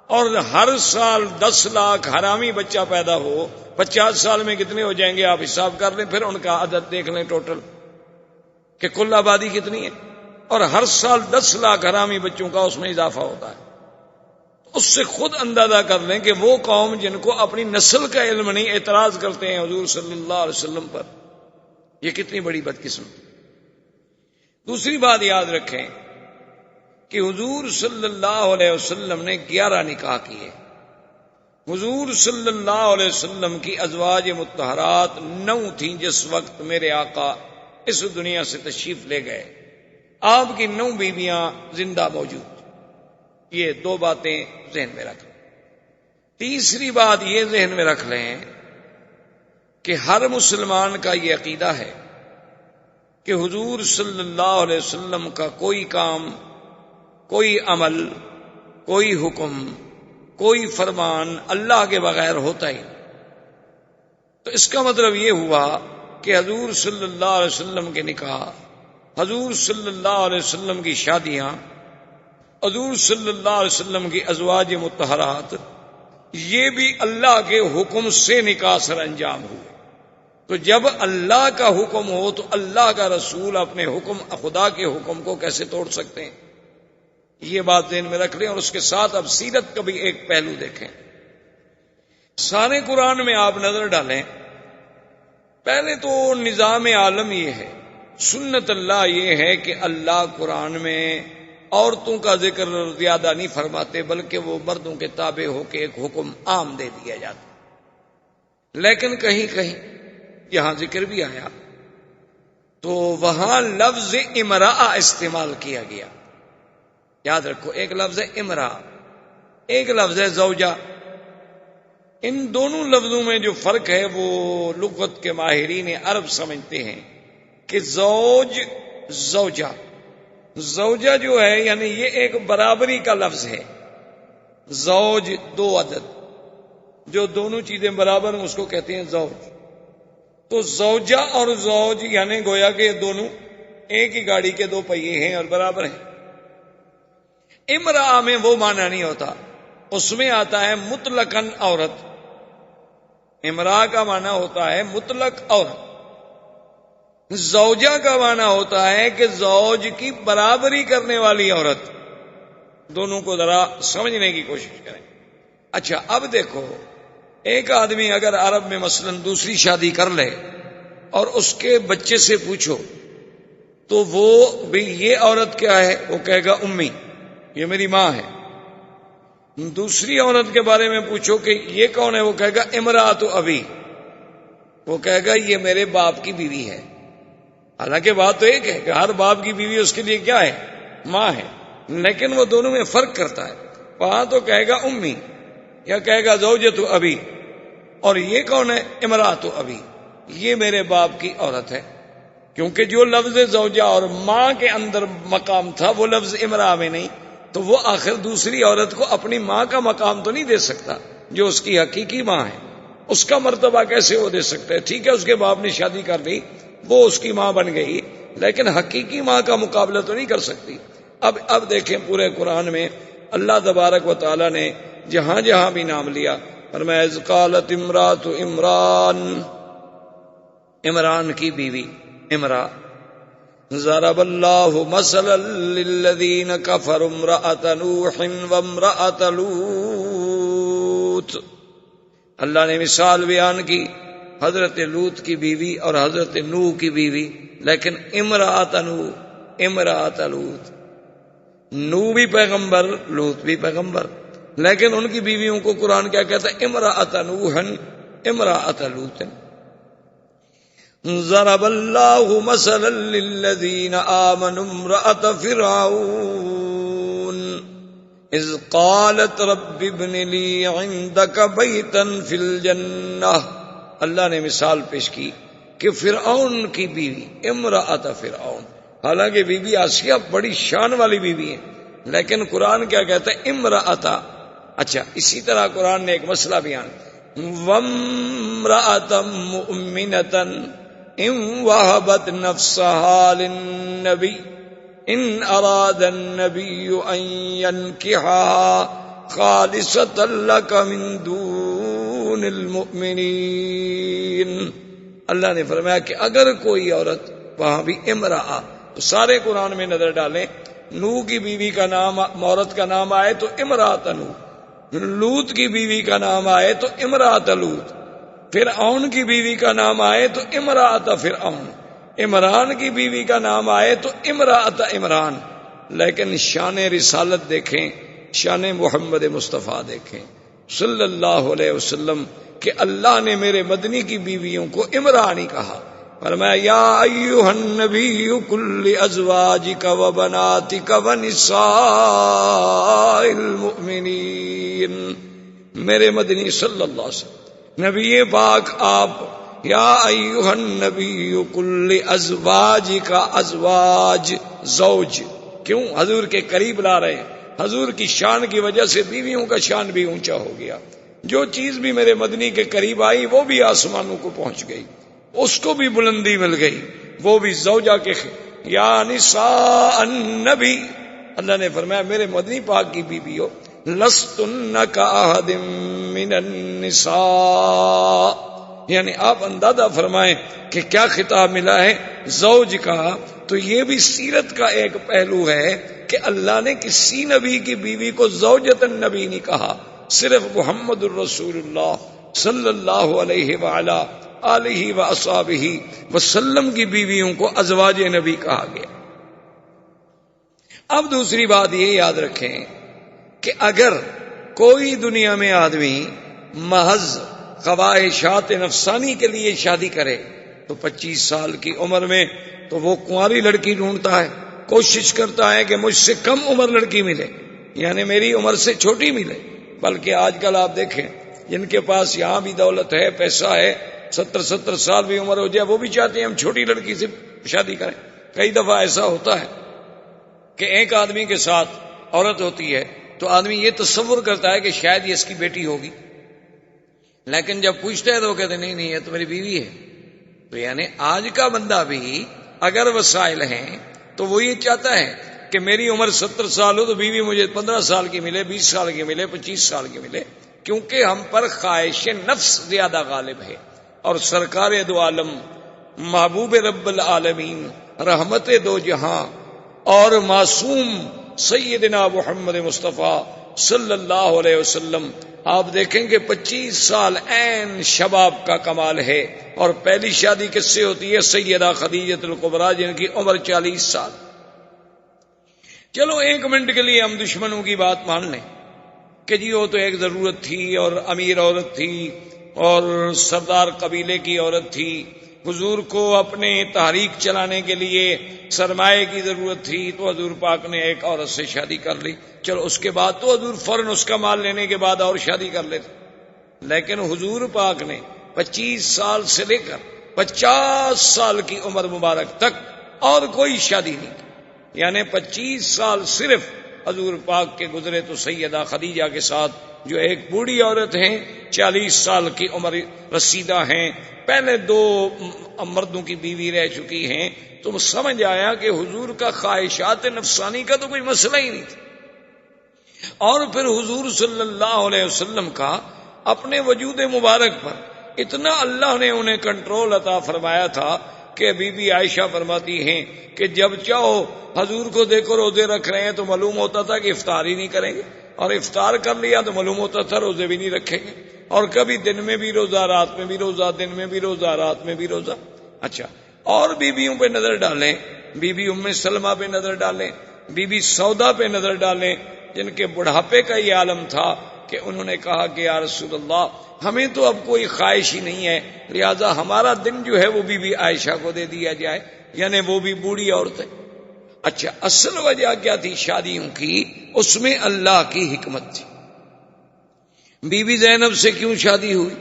اور ہر سال 10 لاکھ حرامی بچہ پیدا ہو، 50 سال میں کتنے ہو جائیں گے آپ حساب کر لیں، پھر ان کا عدد دیکھ لیں ٹوٹل کہ کل آبادی کتنی ہے، اور ہر سال 10 لاکھ حرامی بچوں کا اس میں اضافہ ہوتا ہے۔ اس سے خود اندازہ کر لیں کہ وہ قوم جن کو اپنی نسل کا علم نہیں، اعتراض کرتے ہیں حضور صلی اللہ علیہ وسلم پر، یہ کتنی بڑی بدقسمتی۔ دوسری بات یاد رکھیں کہ حضور صلی اللہ علیہ وسلم نے 11 نکاح کیے۔ حضور صلی اللہ علیہ وسلم کی ازواج مطہرات 9 تھیں جس وقت میرے آقا اس دنیا سے تشریف لے گئے۔ آپ کی 9 بیویاں زندہ موجود۔ یہ 2 باتیں ذہن میں رکھ لیں۔ تیسری بات یہ ذہن میں رکھ لیں کہ ہر مسلمان کا یہ عقیدہ ہے کہ حضور صلی اللہ علیہ وسلم کا کوئی کام، کوئی عمل، کوئی حکم، کوئی فرمان اللہ کے بغیر ہوتا ہی نہیں۔ تو اس کا مطلب یہ ہوا کہ حضور صلی اللہ علیہ وسلم کے نکاح، حضور صلی اللہ علیہ وسلم کی شادیاں، حضور صلی اللہ علیہ وسلم کی ازواج مطہرات، یہ بھی اللہ کے حکم سے نکاح سر انجام ہوئے۔ تو جب اللہ کا حکم ہو تو اللہ کا رسول اپنے حکم، خدا کے حکم کو کیسے توڑ سکتے ہیں؟ یہ بات ذہن میں رکھ لیں۔ اور اس کے ساتھ اب سیرت کا بھی ایک پہلو دیکھیں۔ سارے قرآن میں آپ نظر ڈالیں، پہلے تو نظام عالم یہ ہے، سنت اللہ یہ ہے کہ اللہ قرآن میں عورتوں کا ذکر زیادہ نہیں فرماتے، بلکہ وہ مردوں کے تابع ہو کے ایک حکم عام دے دیا جاتا۔ لیکن کہیں کہیں یہاں ذکر بھی آیا تو وہاں لفظ امرأہ استعمال کیا گیا۔ یاد رکھو، ایک لفظ ہے امرأہ، ایک لفظ ہے زوجہ۔ ان دونوں لفظوں میں جو فرق ہے وہ لغت کے ماہرین عرب سمجھتے ہیں کہ زوج، زوجہ، زوجہ جو ہے یعنی یہ ایک برابری کا لفظ ہے۔ زوج 2 عدد، جو دونوں چیزیں برابر ہیں اس کو کہتے ہیں زوج۔ تو زوجہ اور زوج یعنی گویا کہ دونوں ایک ہی گاڑی کے 2 پہیے ہیں اور برابر ہیں۔ امرأہ میں وہ معنی نہیں ہوتا، اس میں آتا ہے مطلقاً عورت۔ امرأہ کا معنی ہوتا ہے مطلق عورت، زوجہ کا معنی ہوتا ہے کہ زوج کی برابری کرنے والی عورت. دونوں کو ذرا سمجھنے کی کوشش کریں. اچھا اب دیکھو، ایک آدمی اگر عرب میں مثلا دوسری شادی کر لے اور اس کے بچے سے پوچھو تو وہ بھی یہ عورت کیا ہے، وہ کہے گا امی، یہ میری ماں ہے. دوسری عورت کے بارے میں پوچھو کہ یہ کون ہے، وہ کہے گا امراۃ ابی، وہ کہے گا یہ میرے باپ کی بیوی ہے. حالانکہ بات تو ایک ہے کہ ہر باپ کی بیوی اس کے لیے کیا ہے، ماں ہے، لیکن وہ دونوں میں فرق کرتا ہے. وہاں تو کہے گا امی یا کہے گا زوجۃ ابی، اور یہ کون ہے، امراۃ ابی، یہ میرے باپ کی عورت ہے. کیونکہ جو لفظ زوجہ اور ماں کے اندر مقام تھا وہ لفظ امرا میں نہیں، تو وہ آخر دوسری عورت کو اپنی ماں کا مقام تو نہیں دے سکتا جو اس کی حقیقی ماں ہے. اس کا مرتبہ کیسے وہ دے سکتا ہے؟ ٹھیک ہے اس کے باپ نے شادی کر لی، وہ اس کی ماں بن گئی، لیکن حقیقی ماں کا مقابلہ تو نہیں کر سکتی. اب دیکھیں پورے قرآن میں اللہ تبارک و تعالی نے جہاں جہاں بھی نام لیا، فرمایا اذ قالت امراۃ عمران، عمران کی بیوی امرا. ضرب اللہ مثلا للذین کفروا امرأۃ نوح وامرأۃ لوط. اللہ نے مثال بیان کی حضرت لوط کی بیوی اور حضرت نوح کی بیوی، لیکن امرأۃ نوح، امرأۃ لوط. نوح بھی پیغمبر، لوط بھی پیغمبر، لیکن ان کی بیویوں کو قرآن کیا کہتا ہے، امرأۃ نوح امرأۃ لوط. ضرب اللہ مثلا للذین آمنوا امرأۃ فرعون اذ قالت رب ابن لی عندک بیتا فی الجنہ. اللہ نے مثال پیش کی کہ فرعون کی بیوی امرأۃ فرعون، حالانکہ بی بی آسیہ بڑی شان والی بیوی ہے، لیکن قرآن کیا کہتا ہے، امرأۃ. اچھا اسی طرح قرآن نے ایک مسئلہ بیان، وامرأۃ مؤمنۃ ان وهبت نفسها للنبی ان اراد النبی ان ينكحها خالصة لك من دون المؤمنین. اللہ نے فرمایا کہ اگر کوئی عورت، وہاں بھی امرأہ، تو سارے قرآن میں نظر ڈالیں، نوح کی بیوی کا نام، عورت کا نام آئے تو امرأۃ نوح، لوط کی بیوی کا نام آئے تو امرأۃ لوط، فرعون کی بیوی کا نام آئے تو امرأۃ فرعون، عمران کی بیوی کا نام آئے تو امرأۃ عمران. لیکن شان رسالت دیکھیں، شان محمد مصطفیٰ دیکھیں صلی اللہ علیہ وسلم، کہ اللہ نے میرے مدنی کی بیویوں کو عمرانی کہا. فرمایا یا ایھا النبی قل لازواجک وبناتک ونساء المؤمنین. میرے مدنی صلی اللہ علیہ وسلم، نبی پاک آپ، یا ایھا النبی قل لازواجک، ازواج زوج، کیوں حضور کے قریب لا رہے ہیں؟ حضور کی شان کی وجہ سے بیویوں کا شان بھی اونچا ہو گیا. جو چیز بھی میرے مدنی کے قریب آئی وہ بھی آسمانوں کو پہنچ گئی، اس کو بھی بلندی مل گئی، وہ بھی زوجہ کے یا نساء النبی. اللہ نے فرمایا میرے مدنی پاک کی بیویوں، لستن کاحد من النساء، یعنی آپ اندازہ فرمائیں کہ کیا خطاب ملا ہے زوج کا. تو یہ بھی سیرت کا ایک پہلو ہے کہ اللہ نے کسی نبی کی بیوی کو زوجۃ النبی نہیں کہا، صرف محمد الرسول اللہ صلی اللہ علیہ وعلا آلہ واصحابہ وسلم کی بیویوں کو ازواج نبی کہا گیا. اب دوسری بات یہ یاد رکھیں کہ اگر کوئی دنیا میں آدمی محض خواہشات نفسانی کے لیے شادی کرے تو 25 سال کی عمر میں تو وہ کنواری لڑکی ڈھونڈتا ہے، کوشش کرتا ہے کہ مجھ سے کم عمر لڑکی ملے، یعنی میری عمر سے چھوٹی ملے. بلکہ آج کل آپ دیکھیں جن کے پاس یہاں بھی دولت ہے، پیسہ ہے، 70 سال بھی عمر ہو جائے وہ بھی چاہتے ہیں ہم چھوٹی لڑکی سے شادی کریں. کئی دفعہ ایسا ہوتا ہے کہ ایک آدمی کے ساتھ عورت ہوتی ہے تو آدمی یہ تصور کرتا ہے کہ شاید یہ اس کی بیٹی ہوگی، لیکن جب پوچھتا ہے تو وہ کہتے ہیں نہیں یہ تو میری بیوی ہے. تو یعنی آج کا بندہ بھی اگر وسائل ہیں تو وہ یہ چاہتا ہے کہ میری عمر 70 سال ہو تو بیوی مجھے 15 سال کی ملے، 20 سال کی ملے، 25 سال کی ملے، کیونکہ ہم پر خواہش نفس زیادہ غالب ہے. اور سرکار دو عالم محبوب رب العالمین، رحمت دو جہاں اور معصوم سیدنا محمد مصطفیٰ صلی اللہ علیہ وسلم، آپ دیکھیں کہ 25 سال عین شباب کا کمال ہے، اور پہلی شادی کس سے ہوتی ہے؟ سیدہ خدیجہ الکبریٰ، جن کی عمر 40 سال۔ چلو 1 منٹ کے لیے ہم دشمنوں کی بات مان لیں کہ جی وہ تو ایک ضرورت تھی اور امیر عورت تھی اور سردار قبیلے کی عورت تھی، حضور کو اپنے تحریک چلانے کے لیے سرمایہ کی ضرورت تھی تو حضور پاک نے ایک عورت سے شادی کر لی، چلو اس کے بعد تو حضور فوراً اس کا مال لینے کے بعد اور شادی کر لیتے، لیکن حضور پاک نے 25 سال سے لے کر 50 سال کی عمر مبارک تک اور کوئی شادی نہیں کی، یعنی 25 سال صرف حضور پاک کے گزرے تو سیدہ خدیجہ کے ساتھ، جو ایک بوڑھی عورت ہیں، 40 سال کی عمر رسیدہ ہیں، پہلے 2 مردوں کی بیوی رہ چکی ہیں، تو سمجھ آیا کہ حضور کا خواہشات نفسانی کا تو کوئی مسئلہ ہی نہیں تھا۔ اور پھر حضور صلی اللہ علیہ وسلم کا اپنے وجود مبارک پر اتنا اللہ نے انہیں کنٹرول عطا فرمایا تھا کہ بی بی عائشہ فرماتی ہیں کہ جب چاہو حضور کو دیکھو روزے رکھ رہے ہیں تو معلوم ہوتا تھا کہ افطار ہی نہیں کریں گے، اور افطار کر لیا تو معلوم ہوتا تھا روزے بھی نہیں رکھیں گے، اور کبھی دن میں بھی روزہ، رات میں بھی روزہ، دن میں بھی روزہ، رات میں بھی روزہ۔ اچھا، اور بیویوں پہ نظر ڈالیں، بی بی ام سلمہ پہ نظر ڈالیں، بی بی سودا پہ نظر ڈالیں، جن کے بڑھاپے کا یہ عالم تھا کہ انہوں نے کہا کہ یا رسول اللہ ہمیں تو اب کوئی خواہش ہی نہیں ہے، لہذا ہمارا دن جو ہے وہ بی بی عائشہ کو دے دیا جائے، یعنی وہ بھی بوڑھی عورت ہے۔ اچھا، اصل وجہ کیا تھی شادیوں کی؟ اس میں اللہ کی حکمت تھی۔ بی بی زینب سے کیوں شادی ہوئی؟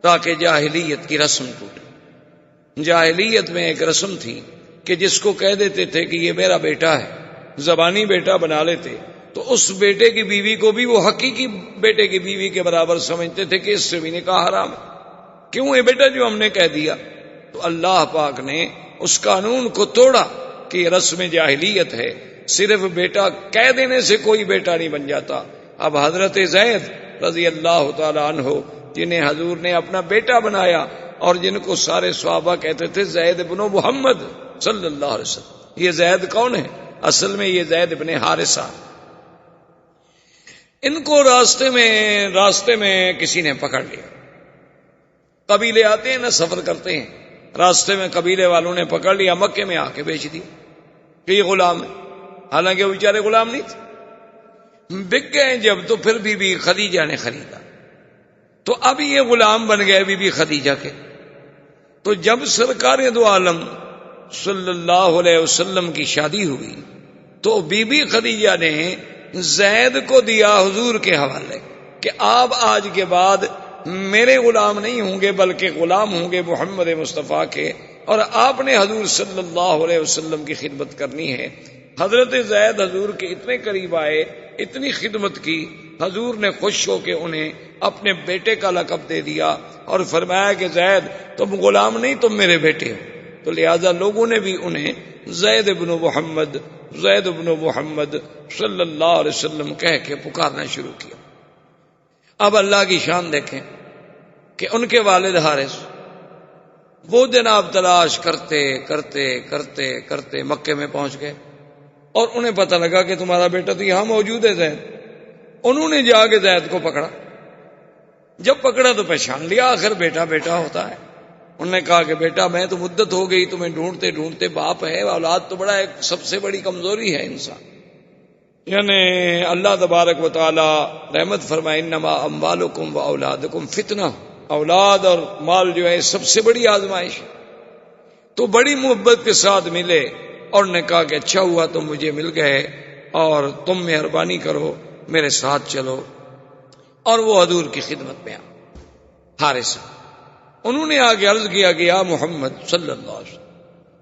تاکہ جاہلیت کی رسم ٹوٹے۔ جاہلیت میں ایک رسم تھی کہ جس کو کہہ دیتے تھے کہ یہ میرا بیٹا ہے، زبانی بیٹا بنا لیتے، تو اس بیٹے کی بیوی کو بھی وہ حقیقی بیٹے کی بیوی کے برابر سمجھتے تھے کہ اس سے بھی نکاح حرام ہے، کیوں یہ بیٹا جو ہم نے کہہ دیا؟ تو اللہ پاک نے اس قانون کو توڑا کہ یہ رسم جاہلیت ہے، صرف بیٹا کہہ دینے سے کوئی بیٹا نہیں بن جاتا۔ اب حضرت زید رضی اللہ تعالی عنہ، جنہیں حضور نے اپنا بیٹا بنایا اور جن کو سارے صحابہ کہتے تھے زید بن محمد صلی اللہ علیہ وسلم، یہ زید کون ہے؟ اصل میں یہ زید بن حارثہ۔ ان کو راستے میں کسی نے پکڑ لیا۔ قبیلے آتے ہیں نا، سفر کرتے ہیں، راستے میں قبیلے والوں نے پکڑ لیا، مکے میں آ کے بیچ دیا کہ یہ غلام ہے، حالانکہ وہ بیچارے غلام نہیں تھے۔ بک گئے جب تو پھر بی بی خدیجہ نے خریدا، تو اب یہ غلام بن گئے بی بی خدیجہ کے۔ تو جب سرکار دو عالم صلی اللہ علیہ وسلم کی شادی ہوئی تو بی بی خدیجہ نے زید کو دیا حضور کے حوالے کہ آپ آج کے بعد میرے غلام نہیں ہوں گے بلکہ غلام ہوں گے محمد مصطفیٰ کے، اور آپ نے حضور صلی اللہ علیہ وسلم کی خدمت کرنی ہے۔ حضرت زید حضور کے اتنے قریب آئے، اتنی خدمت کی، حضور نے خوش ہو کے انہیں اپنے بیٹے کا لقب دے دیا اور فرمایا کہ زید تم غلام نہیں، تم میرے بیٹے ہو۔ تو لہذا لوگوں نے بھی انہیں زید بن محمد، زید بن محمد صلی اللہ علیہ وسلم کہہ کے پکارنا شروع کیا۔ اب اللہ کی شان دیکھیں کہ ان کے والد حارث وہ جناب تلاش کرتے کرتے کرتے کرتے مکے میں پہنچ گئے، اور انہیں پتہ لگا کہ تمہارا بیٹا تو یہاں موجود ہے زید۔ انہوں نے جا کے زید کو پکڑا، جب پکڑا تو پہچان لیا، آخر بیٹا بیٹا ہوتا ہے۔ انہوں نے کہا کہ بیٹا میں تو مدت ہو گئی تمہیں ڈھونڈتے ڈھونڈتے، باپ ہے، اولاد تو بڑا ایک سب سے بڑی کمزوری ہے انسان، یعنی اللہ تبارک و تعالی رحمت فرمائے انما اموالکم و اولادکم فتنہ، اولاد اور مال جو ہے سب سے بڑی آزمائش۔ تو بڑی محبت کے ساتھ ملے اور نے کہا کہ اچھا ہوا تم مجھے مل گئے اور تم مہربانی کرو میرے ساتھ چلو، اور وہ حضور کی خدمت میں حارث، انہوں نے آگے عرض کیا کہ یا محمد صلی اللہ علیہ وسلم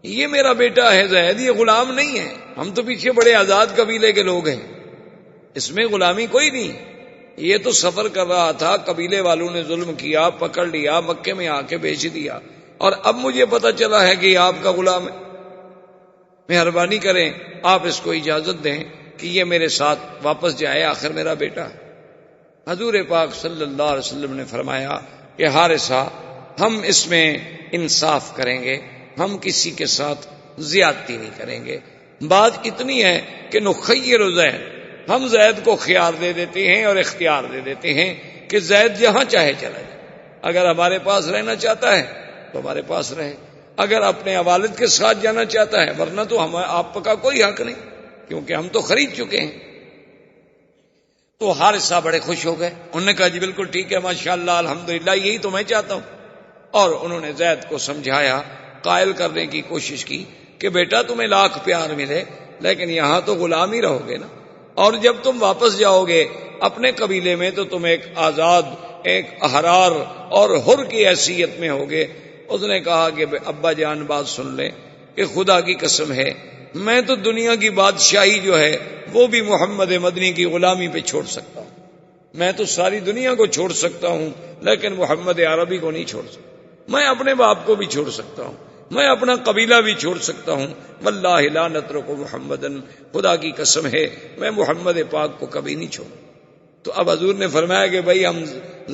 یہ میرا بیٹا ہے زید، یہ غلام نہیں ہے، ہم تو پیچھے بڑے آزاد قبیلے کے لوگ ہیں، اس میں غلامی کوئی نہیں، یہ تو سفر کر رہا تھا، قبیلے والوں نے ظلم کیا، پکڑ لیا، مکے میں آ کے بیچ دیا، اور اب مجھے پتہ چلا ہے کہ یہ آپ کا غلام ہے، مہربانی کریں آپ اس کو اجازت دیں کہ یہ میرے ساتھ واپس جائے، آخر میرا بیٹا ہے۔ حضور پاک صلی اللہ علیہ وسلم نے فرمایا کہ حارثہ ہم اس میں انصاف کریں گے، ہم کسی کے ساتھ زیادتی نہیں کریں گے۔ بات اتنی ہے کہ نخیر زید، ہم زید کو خیار دے دیتے ہیں اور اختیار دے دیتے ہیں کہ زید جہاں چاہے چلا جائے، اگر ہمارے پاس رہنا چاہتا ہے تو ہمارے پاس رہے، اگر اپنے والد کے ساتھ جانا چاہتا ہے، ورنہ تو آپ کا کوئی حق نہیں، کیونکہ ہم تو خرید چکے ہیں۔ تو حارثہ بڑے خوش ہو گئے، انہوں نے کہا جی بالکل ٹھیک ہے، ماشاءاللہ الحمدللہ، یہی تو میں چاہتا ہوں۔ اور انہوں نے زید کو سمجھایا، قائل کرنے کی کوشش کی کہ بیٹا تمہیں لاکھ پیار ملے لیکن یہاں تو غلام ہی رہو گے نا، اور جب تم واپس جاؤ گے اپنے قبیلے میں تو تم ایک آزاد، ایک احرار اور حر کی حیثیت میں ہوگے۔ اس نے کہا کہ ابا جان بات سن لیں کہ خدا کی قسم ہے میں تو دنیا کی بادشاہی جو ہے وہ بھی محمد مدنی کی غلامی پہ چھوڑ سکتا ہوں، میں تو ساری دنیا کو چھوڑ سکتا ہوں لیکن محمد عربی کو نہیں چھوڑ سکتا، میں اپنے باپ کو بھی چھوڑ سکتا ہوں، میں اپنا قبیلہ بھی چھوڑ سکتا ہوں، واللہ لا نترک محمدن، خدا کی قسم ہے میں محمد پاک کو کبھی نہیں چھوڑوں۔ تو اب حضور نے فرمایا کہ بھائی ہم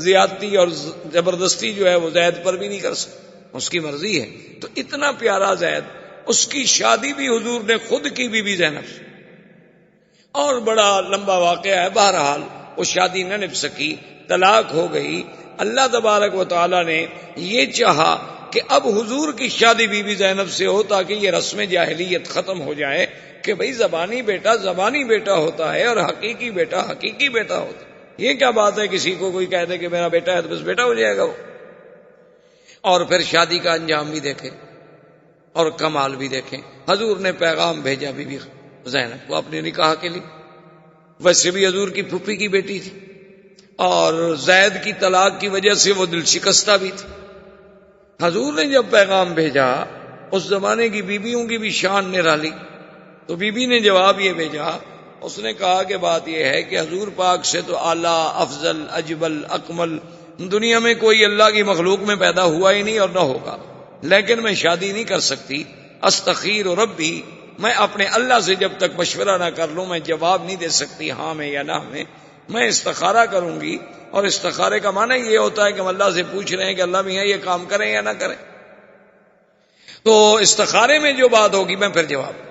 زیادتی اور زبردستی جو ہے وہ زید پر بھی نہیں کر سکتے، اس کی مرضی ہے۔ تو اتنا پیارا زید، اس کی شادی بھی حضور نے خود کی بی بی زینب سے، اور بڑا لمبا واقعہ ہے، بہرحال وہ شادی نہ نبھ سکی، طلاق ہو گئی۔ اللہ تبارک و تعالی نے یہ چاہا کہ اب حضور کی شادی بی بی زینب سے ہو تاکہ یہ رسم جاہلیت ختم ہو جائے کہ بھئی زبانی بیٹا زبانی بیٹا ہوتا ہے اور حقیقی بیٹا حقیقی بیٹا ہوتا ہے۔ یہ کیا بات ہے کسی کو کوئی کہہ دے کہ میرا بیٹا ہے تو بس بیٹا ہو جائے گا وہ۔ اور پھر شادی کا انجام بھی دیکھیں اور کمال بھی دیکھیں۔ حضور نے پیغام بھیجا بی بی زینب کو اپنے نکاح کے لیے، ویسے بھی حضور کی پھوپھی کی بیٹی تھی اور زید کی طلاق کی وجہ سے وہ دل شکستہ بھی تھی۔ حضور نے جب پیغام بھیجا، اس زمانے کی بیویوں کی بھی شان نرالی، تو بی بی نے جواب یہ بھیجا، اس نے کہا کہ بات یہ ہے کہ حضور پاک سے تو اعلیٰ، افضل، اجمل، اکمل دنیا میں کوئی اللہ کی مخلوق میں پیدا ہوا ہی نہیں اور نہ ہوگا، لیکن میں شادی نہیں کر سکتی، استخیر ربی، میں اپنے اللہ سے جب تک مشورہ نہ کر لوں میں جواب نہیں دے سکتی ہاں میں یا نہ میں استخارہ کروں گی، اور استخارے کا معنی یہ ہوتا ہے کہ ہم اللہ سے پوچھ رہے ہیں کہ اللہ میاں یہ کام کریں یا نہ کریں، تو استخارے میں جو بات ہوگی میں پھر جواب۔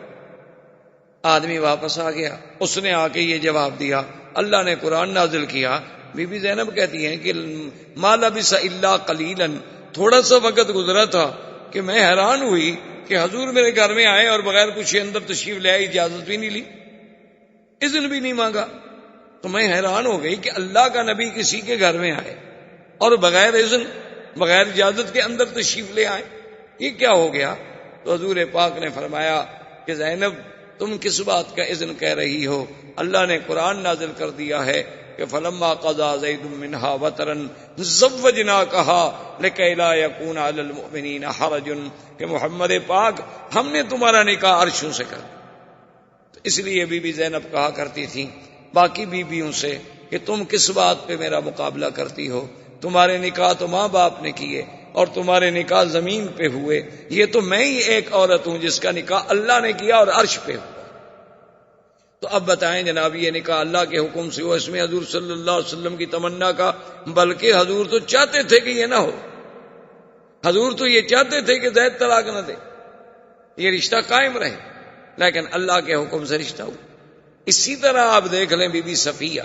آدمی واپس آ گیا، اس نے آ کے یہ جواب دیا، اللہ نے قرآن نازل کیا۔ بی بی زینب کہتی ہیں کہ ما لبث الا قلیلا، تھوڑا سا وقت گزرا تھا کہ میں حیران ہوئی کہ حضور میرے گھر میں آئے اور بغیر کچھ اندر تشریف لے آئے، اجازت بھی نہیں لی، اذن بھی نہیں مانگا۔ تو میں حیران ہو گئی کہ اللہ کا نبی کسی کے گھر میں آئے اور بغیر اذن، بغیر اجازت کے اندر تشریف لے آئے، یہ کیا ہو گیا؟ تو حضور پاک نے فرمایا کہ زینب تم کس بات کا اذن کہہ رہی ہو؟ اللہ نے قرآن نازل کر دیا ہے کہ فلما قضا زید منہا وطرا زوجناکہا لکی لا یکون علی المؤمنین حرج، کہ محمد پاک ہم نے تمہارا نکاح عرشوں سے کر دیا۔ تو اس لیے بی بی زینب کہا کرتی تھی باقی بیویوں سے کہ تم کس بات پہ میرا مقابلہ کرتی ہو؟ تمہارے نکاح تو ماں باپ نے کیے اور تمہارے نکاح زمین پہ ہوئے، یہ تو میں ہی ایک عورت ہوں جس کا نکاح اللہ نے کیا اور عرش پہ ہوا۔ تو اب بتائیں جناب، یہ نکاح اللہ کے حکم سے ہوا، اس میں حضور صلی اللہ علیہ وسلم کی تمنا کا، بلکہ حضور تو چاہتے تھے کہ یہ نہ ہو، حضور تو یہ چاہتے تھے کہ زید طلاق نہ دے، یہ رشتہ قائم رہے، لیکن اللہ کے حکم سے رشتہ ہوا۔ اسی طرح آپ دیکھ لیں بی بی صفیہ،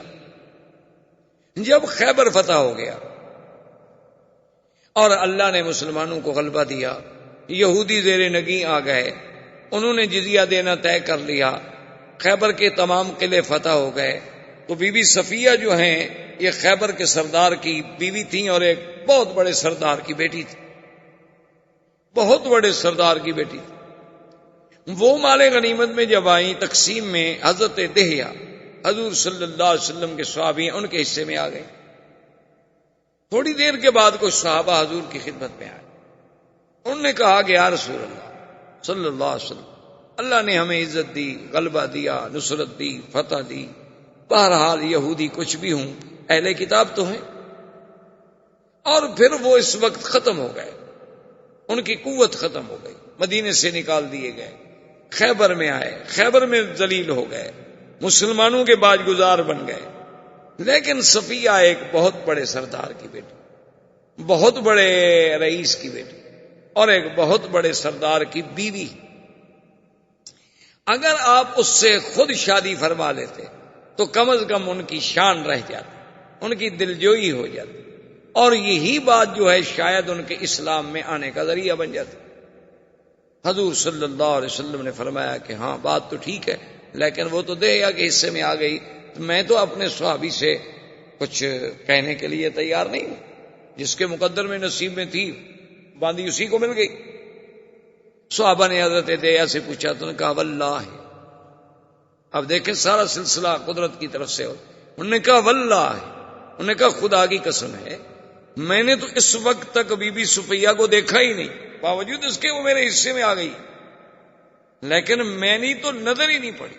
جب خیبر فتح ہو گیا اور اللہ نے مسلمانوں کو غلبہ دیا، یہودی زیر نگیں آ گئے، انہوں نے جزیہ دینا طے کر لیا، خیبر کے تمام قلعے فتح ہو گئے، تو بی بی صفیہ جو ہیں یہ خیبر کے سردار کی بیوی تھیں اور ایک بہت بڑے سردار کی بیٹی تھی، بہت بڑے سردار کی بیٹی تھی۔ وہ مال غنیمت میں جب آئیں تقسیم میں، حضرت دہیہ حضور صلی اللہ علیہ وسلم کے صحابی ہیں، ان کے حصے میں آ گئے۔ تھوڑی دیر کے بعد کچھ صحابہ حضور کی خدمت میں آئے، انہوں نے کہا کہ یا رسول اللہ صلی اللہ علیہ وسلم، اللہ نے ہمیں عزت دی، غلبہ دیا، نصرت دی، فتح دی، بہرحال یہودی کچھ بھی ہوں اہل کتاب تو ہیں، اور پھر وہ اس وقت ختم ہو گئے، ان کی قوت ختم ہو گئی، مدینے سے نکال دیے گئے، خیبر میں آئے، خیبر میں ذلیل ہو گئے، مسلمانوں کے باج گزار بن گئے، لیکن صفیہ ایک بہت بڑے سردار کی بیٹی، بہت بڑے رئیس کی بیٹی اور ایک بہت بڑے سردار کی بیوی. اگر آپ اس سے خود شادی فرما لیتے تو کم از کم ان کی شان رہ جاتی, ان کی دلجوئی ہو جاتی, اور یہی بات جو ہے شاید ان کے اسلام میں آنے کا ذریعہ بن جاتی. حضور صلی اللہ علیہ وسلم نے فرمایا کہ ہاں بات تو ٹھیک ہے, لیکن وہ تو دہیا کے حصے میں آ گئی, میں تو اپنے صحابی سے کچھ کہنے کے لیے تیار نہیں ہوں. جس کے مقدر میں نصیب میں تھی باندھی اسی کو مل گئی. صحابہ نے حضرت دہیا سے پوچھا تو نے کہا واللہ. اب دیکھیں سارا سلسلہ قدرت کی طرف سے. انہوں نے کہا واللہ, انہوں نے کہا خدا کی قسم ہے میں نے تو اس وقت تک بی بی صفیہ کو دیکھا ہی نہیں, باوجود اس کے وہ میرے حصے میں آ گئی, لیکن میں نے تو نظر ہی نہیں پڑی.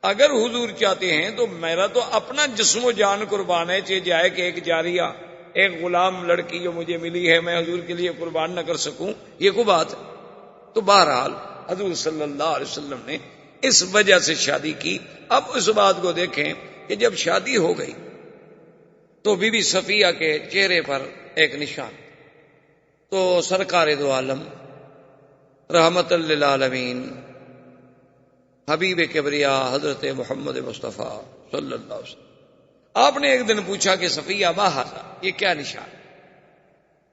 اگر حضور چاہتے ہیں تو میرا تو اپنا جسم و جان قربان ہے, چاہے جائے کہ ایک جاریہ, ایک غلام لڑکی جو مجھے ملی ہے میں حضور کے لیے قربان نہ کر سکوں, یہ کوئی بات ہے. تو بہرحال حضور صلی اللہ علیہ وسلم نے اس وجہ سے شادی کی. اب اس بات کو دیکھیں کہ جب شادی ہو گئی تو بی بی صفیہ کے چہرے پر ایک نشان, تو سرکار دو عالم رحمت للعالمین حبیب کبریا حضرت محمد مصطفیٰ صلی اللہ علیہ وسلم, آپ نے ایک دن پوچھا کہ صفیہ ما ھذا, یہ کیا نشان؟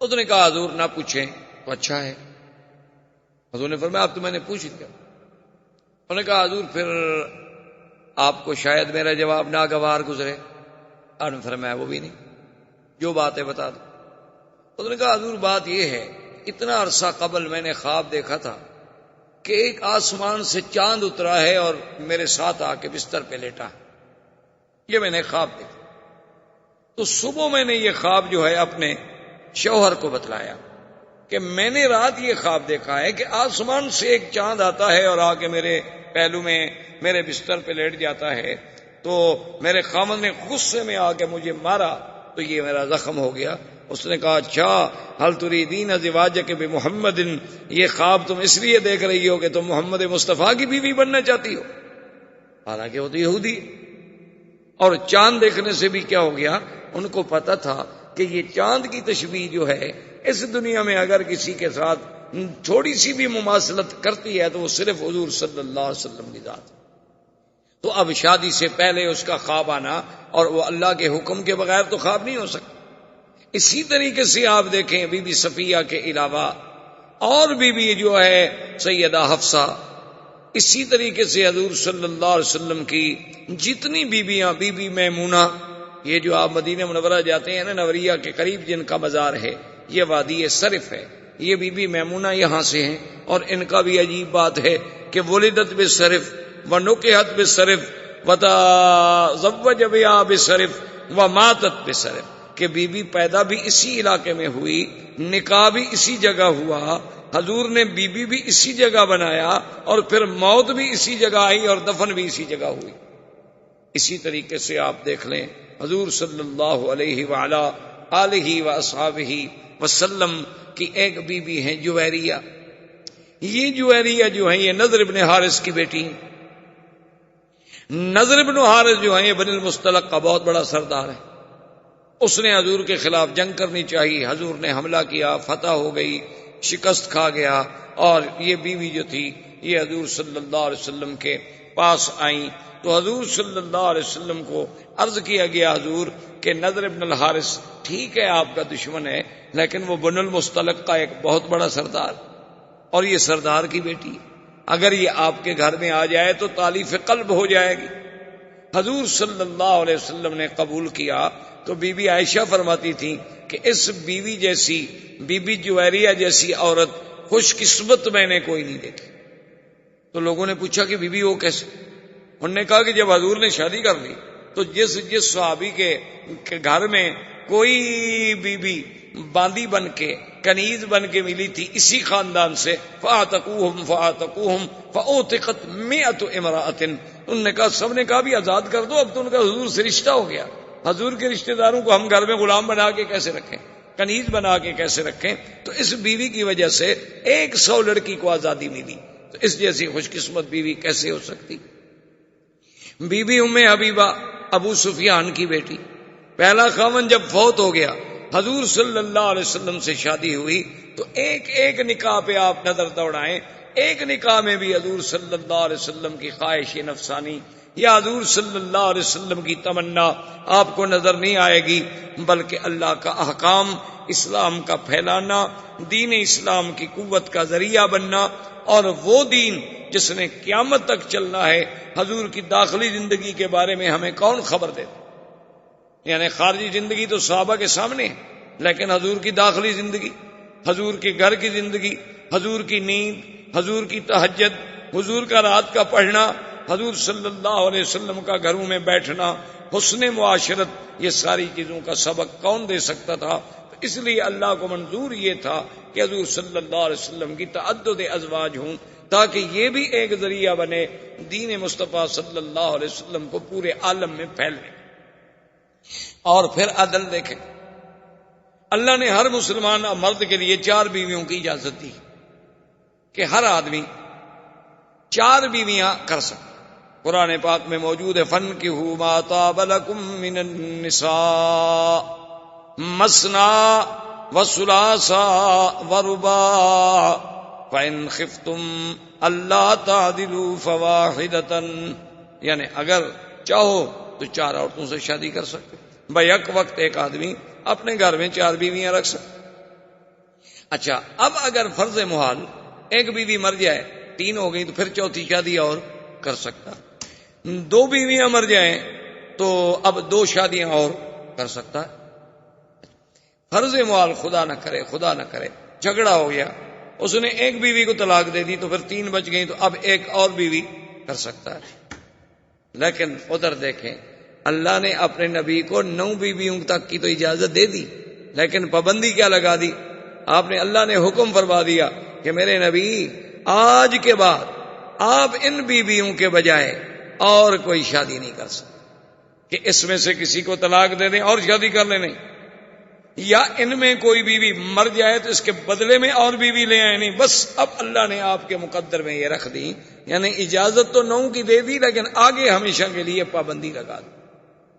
اس نے کہا حضور نہ پوچھیں تو اچھا ہے. حضور نے فرمایا اب تو میں نے پوچھ لیا. انہوں نے کہا حضور پھر آپ کو شاید میرا جواب ناگوار گزرے. آپ نے فرمایا وہ بھی نہیں, جو بات ہے بتا دو. انہوں نے کہا حضور بات یہ ہے اتنا عرصہ قبل میں نے خواب دیکھا تھا کہ ایک آسمان سے چاند اترا ہے اور میرے ساتھ آ کے بستر پہ لیٹا ہے, یہ میں نے خواب دیکھا. تو صبح میں نے یہ خواب جو ہے اپنے شوہر کو بتلایا کہ میں نے رات یہ خواب دیکھا ہے کہ آسمان سے ایک چاند آتا ہے اور آ کے میرے پہلو میں میرے بستر پہ لیٹ جاتا ہے, تو میرے خامن نے غصے میں آ کے مجھے مارا تو یہ میرا زخم ہو گیا. اس نے کہا اچھا حل تریدین ازواجک بمحمد, یہ خواب تم اس لیے دیکھ رہی ہو کہ تم محمد مصطفیٰ کی بیوی بننا چاہتی ہو, حالانکہ وہ تو یہودی. اور چاند دیکھنے سے بھی کیا ہو گیا, ان کو پتا تھا کہ یہ چاند کی تشبیہ جو ہے اس دنیا میں اگر کسی کے ساتھ تھوڑی سی بھی مماثلت کرتی ہے تو وہ صرف حضور صلی اللہ علیہ وسلم کی ذات. تو اب شادی سے پہلے اس کا خواب آنا اور وہ اللہ کے حکم کے بغیر تو خواب نہیں ہو سکتا. اسی طریقے سے آپ دیکھیں بی بی صفیہ کے علاوہ اور بیوی جو ہے سیدہ حفصہ, اسی طریقے سے حضور صلی اللہ علیہ وسلم کی جتنی بیویاں, بی بی میمونہ, یہ جو آپ مدینہ منورہ جاتے ہیں نا نوریہ کے قریب جن کا مزار ہے, یہ وادی صرف ہے, یہ بی بی میمونہ یہاں سے ہیں. اور ان کا بھی عجیب بات ہے کہ ولدت بالصرف ونکحت بالصرف وتزوج بها بالصرف وماتت بالصرف, کہ بی بی پیدا بھی اسی علاقے میں ہوئی, نکاح بھی اسی جگہ ہوا, حضور نے بی بی بھی اسی جگہ بنایا, اور پھر موت بھی اسی جگہ آئی اور دفن بھی اسی جگہ ہوئی. اسی طریقے سے آپ دیکھ لیں حضور صلی اللہ علیہ وعلا آلہ واصحابہ وسلم کی ایک بی بی ہیں جویریہ. یہ جویریہ جو ہیں یہ نضر بن حارث کی بیٹی ہیں. نضر بن حارث جو ہیں یہ بنی المصطلق کا بہت بڑا سردار ہے. اس نے حضور کے خلاف جنگ کرنی چاہیے, حضور نے حملہ کیا, فتح ہو گئی, شکست کھا گیا, اور یہ بیوی جو تھی یہ حضور صلی اللہ علیہ وسلم کے پاس آئیں. تو حضور صلی اللہ علیہ وسلم کو عرض کیا گیا حضور کہ نضر بن الحارث ٹھیک ہے آپ کا دشمن ہے, لیکن وہ بن المصطلق کا ایک بہت بڑا سردار, اور یہ سردار کی بیٹی, اگر یہ آپ کے گھر میں آ جائے تو تالیف قلب ہو جائے گی. حضور صلی اللہ علیہ وسلم نے قبول کیا. تو بی بی عائشہ فرماتی تھی کہ اس بیوی جیسی, بی بی جویریہ جیسی عورت خوش قسمت میں نے کوئی نہیں دیکھی. تو لوگوں نے پوچھا کہ بی بی وہ کیسے؟ انہوں نے کہا کہ جب حضور نے شادی کر لی تو جس صحابی کے گھر میں کوئی بی بی باندی بن کے, کنیز بن کے ملی تھی اسی خاندان سے, فَآتَقُوهُمْ فَأُوتِقَتْ مِئَةُ امْرَأَةٍ, انہوں نے کہا سب نے کہا بھی آزاد کر دو, اب تو ان کا حضور سے رشتہ ہو گیا. حضور کے رشتہ داروں کو ہم گھر میں غلام بنا کے کیسے رکھیں, کنیز بنا کے کیسے رکھیں؟ تو اس بیوی کی وجہ سے 100 لڑکی کو آزادی ملی. تو اس جیسی خوش قسمت بیوی کیسے ہو سکتی؟ بی بی ام حبیبہ ابو سفیان کی بیٹی, پہلا خاوند جب فوت ہو گیا حضور صلی اللہ علیہ وسلم سے شادی ہوئی تو ایک ایک نکاح پہ آپ نظر دوڑائیں، ایک نکاح میں بھی حضور صلی اللہ علیہ وسلم کی خواہش نفسانی یا حضور صلی اللہ علیہ وسلم کی تمنا آپ کو نظر نہیں آئے گی، بلکہ اللہ کا احکام، اسلام کا پھیلانا، دین اسلام کی قوت کا ذریعہ بننا، اور وہ دین جس نے قیامت تک چلنا ہے۔ حضور کی داخلی زندگی کے بارے میں ہمیں کون خبر دیتا؟ یعنی خارجی زندگی تو صحابہ کے سامنے ہے، لیکن حضور کی داخلی زندگی، حضور کے گھر کی زندگی، حضور کی نیند، حضور کی تہجد، حضور کا رات کا پڑھنا، حضور صلی اللہ علیہ وسلم کا گھروں میں بیٹھنا، حسن معاشرت، یہ ساری چیزوں کا سبق کون دے سکتا تھا؟ اس لیے اللہ کو منظور یہ تھا کہ حضور صلی اللہ علیہ وسلم کی تعدد ازواج ہوں، تاکہ یہ بھی ایک ذریعہ بنے دین مصطفیٰ صلی اللہ علیہ وسلم کو پورے عالم میں پھیلنے۔ اور پھر عدل دیکھیں، اللہ نے ہر مسلمان مرد کے لیے 4 بیویوں کی اجازت دی کہ ہر آدمی 4 بیویاں کر سکتا۔ قرآن پاک میں موجود ہے، فَانكِحُوا مَا طَابَ لَكُم مِّنَ النِّسَاءِ مَثْنَىٰ وَثُلَاثَ وَرُبَاعَ فَإِنْ خِفْتُمْ أَلَّا تَعْدِلُوا فَوَاحِدَةً، یعنی اگر چاہو تو 4 عورتوں سے شادی کر سکتے، بھائی یک وقت ایک آدمی اپنے گھر میں 4 بیویاں رکھ سکتے۔ اچھا، اب اگر فرض محال ایک بیوی مر جائے، 3 ہو گئی، تو پھر چوتھی شادی اور کر سکتا۔ 2 بیویاں مر جائیں تو اب 2 شادیاں اور کر سکتا ہے۔ فرض محال خدا نہ کرے جھگڑا ہو گیا، اس نے ایک بیوی کو طلاق دے دی، تو پھر 3 بچ گئی، تو اب ایک اور بیوی کر سکتا ہے۔ لیکن ادھر دیکھیں، اللہ نے اپنے نبی کو 9 بیویوں تک کی تو اجازت دے دی، لیکن پابندی کیا لگا دی؟ اللہ نے حکم فرما دیا کہ میرے نبی آج کے بعد آپ ان بیویوں کے بجائے اور کوئی شادی نہیں کر سکتے، کہ اس میں سے کسی کو طلاق دے دیں اور شادی کر لیں، نہیں، یا ان میں کوئی بیوی مر جائے تو اس کے بدلے میں اور بیوی لے آئے، نہیں، بس اب اللہ نے آپ کے مقدر میں یہ رکھ دی، یعنی اجازت تو 9 کی دے دی، لیکن آگے ہمیشہ کے لیے پابندی لگا دی۔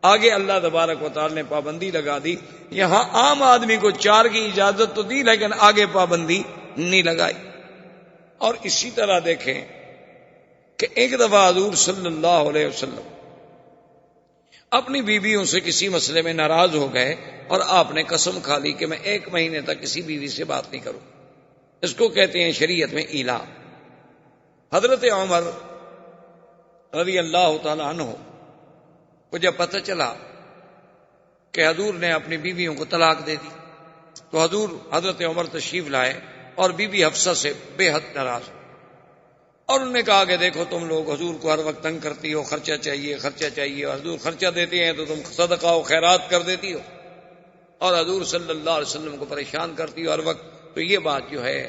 آگے اللہ تبارک و تعالی نے پابندی لگا دی۔ یہاں عام آدمی کو 4 کی اجازت تو دی، لیکن آگے پابندی نہیں لگائی۔ اور اسی طرح دیکھیں کہ ایک دفعہ حضور صلی اللہ علیہ وسلم اپنی بیویوں سے کسی مسئلے میں ناراض ہو گئے، اور آپ نے قسم کھا لی کہ میں 1 مہینے تک کسی بیوی سے بات نہیں کروں۔ اس کو کہتے ہیں شریعت میں ایلا۔ حضرت عمر رضی اللہ تعالی عنہ کو جب پتہ چلا کہ حضور نے اپنی بیویوں کو طلاق دے دی، تو حضرت عمر تشریف لائے اور بی بی حفصہ سے بے حد ناراض، اور انہوں نے کہا کہ دیکھو تم لوگ حضور کو ہر وقت تنگ کرتی ہو، خرچہ چاہیے، اور حضور خرچہ دیتے ہیں تو تم صدقہ و خیرات کر دیتی ہو، اور حضور صلی اللہ علیہ وسلم کو پریشان کرتی ہو ہر وقت، تو یہ بات جو ہے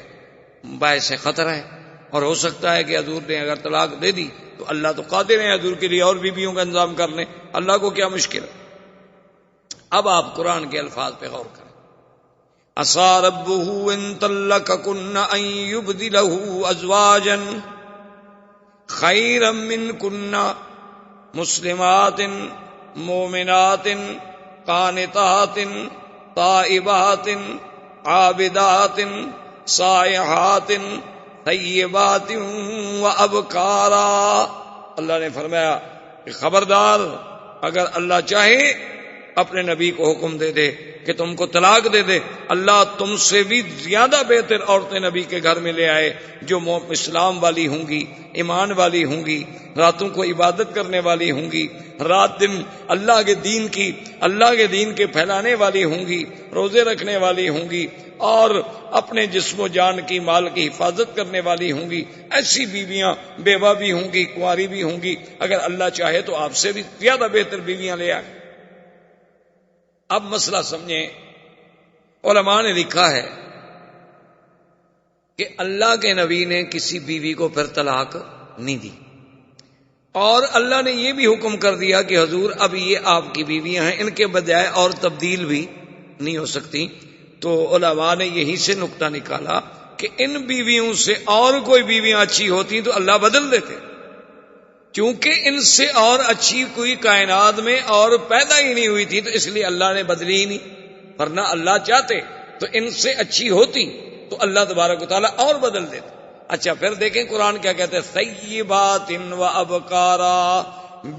باعث خطرہ ہے، اور ہو سکتا ہے کہ حضور نے اگر طلاق دے دی تو اللہ تو قادر ہے حضور کے لیے اور بیویوں کا انتظام کر لیں، اللہ کو کیا مشکل ہے۔ اب آپ قرآن کے الفاظ پہ غور کریں، عَسَىٰ رَبُّهُ إِن طَلَّقَكُنَّ أَن يُبْدِلَهُ أَزْوَاجًا خَيْرًا مِّنكُنَّ مُسْلِمَاتٍ مُؤْمِنَاتٍ قَانِتَاتٍ تَائِبَاتٍ عَابِدَاتٍ سَائِحَاتٍ طیبات و ابکارا۔ اللہ نے فرمایا کہ خبردار، اگر اللہ چاہے اپنے نبی کو حکم دے دے کہ تم کو طلاق دے دے، اللہ تم سے بھی زیادہ بہتر عورتیں نبی کے گھر میں لے آئے، جو اسلام والی ہوں گی، ایمان والی ہوں گی، راتوں کو عبادت کرنے والی ہوں گی، رات دن اللہ کے دین کے پھیلانے والی ہوں گی، روزے رکھنے والی ہوں گی، اور اپنے جسم و جان کی مال کی حفاظت کرنے والی ہوں گی۔ ایسی بیویاں بیوہ بھی ہوں گی، کنواری بھی ہوں گی، اگر اللہ چاہے تو آپ سے بھی زیادہ بہتر بیویاں لے آئے۔ اب مسئلہ سمجھیں، علماء نے لکھا ہے کہ اللہ کے نبی نے کسی بیوی کو پھر طلاق نہیں دی، اور اللہ نے یہ بھی حکم کر دیا کہ حضور اب یہ آپ کی بیویاں ہیں، ان کے بجائے اور تبدیل بھی نہیں ہو سکتی۔ تو علماء نے یہیں سے نقطہ نکالا کہ ان بیویوں سے اور کوئی بیویاں اچھی ہوتی تو اللہ بدل دیتے، چونکہ ان سے اور اچھی کوئی کائنات میں اور پیدا ہی نہیں ہوئی تھی، تو اس لیے اللہ نے بدلی ہی نہیں۔ ورنہ اللہ چاہتے تو ان سے اچھی ہوتی تو اللہ تبارک و تعالیٰ اور بدل دیتے. اچھا پھر دیکھیں قرآن کیا کہتے ہیں، طیبات و ابکارا،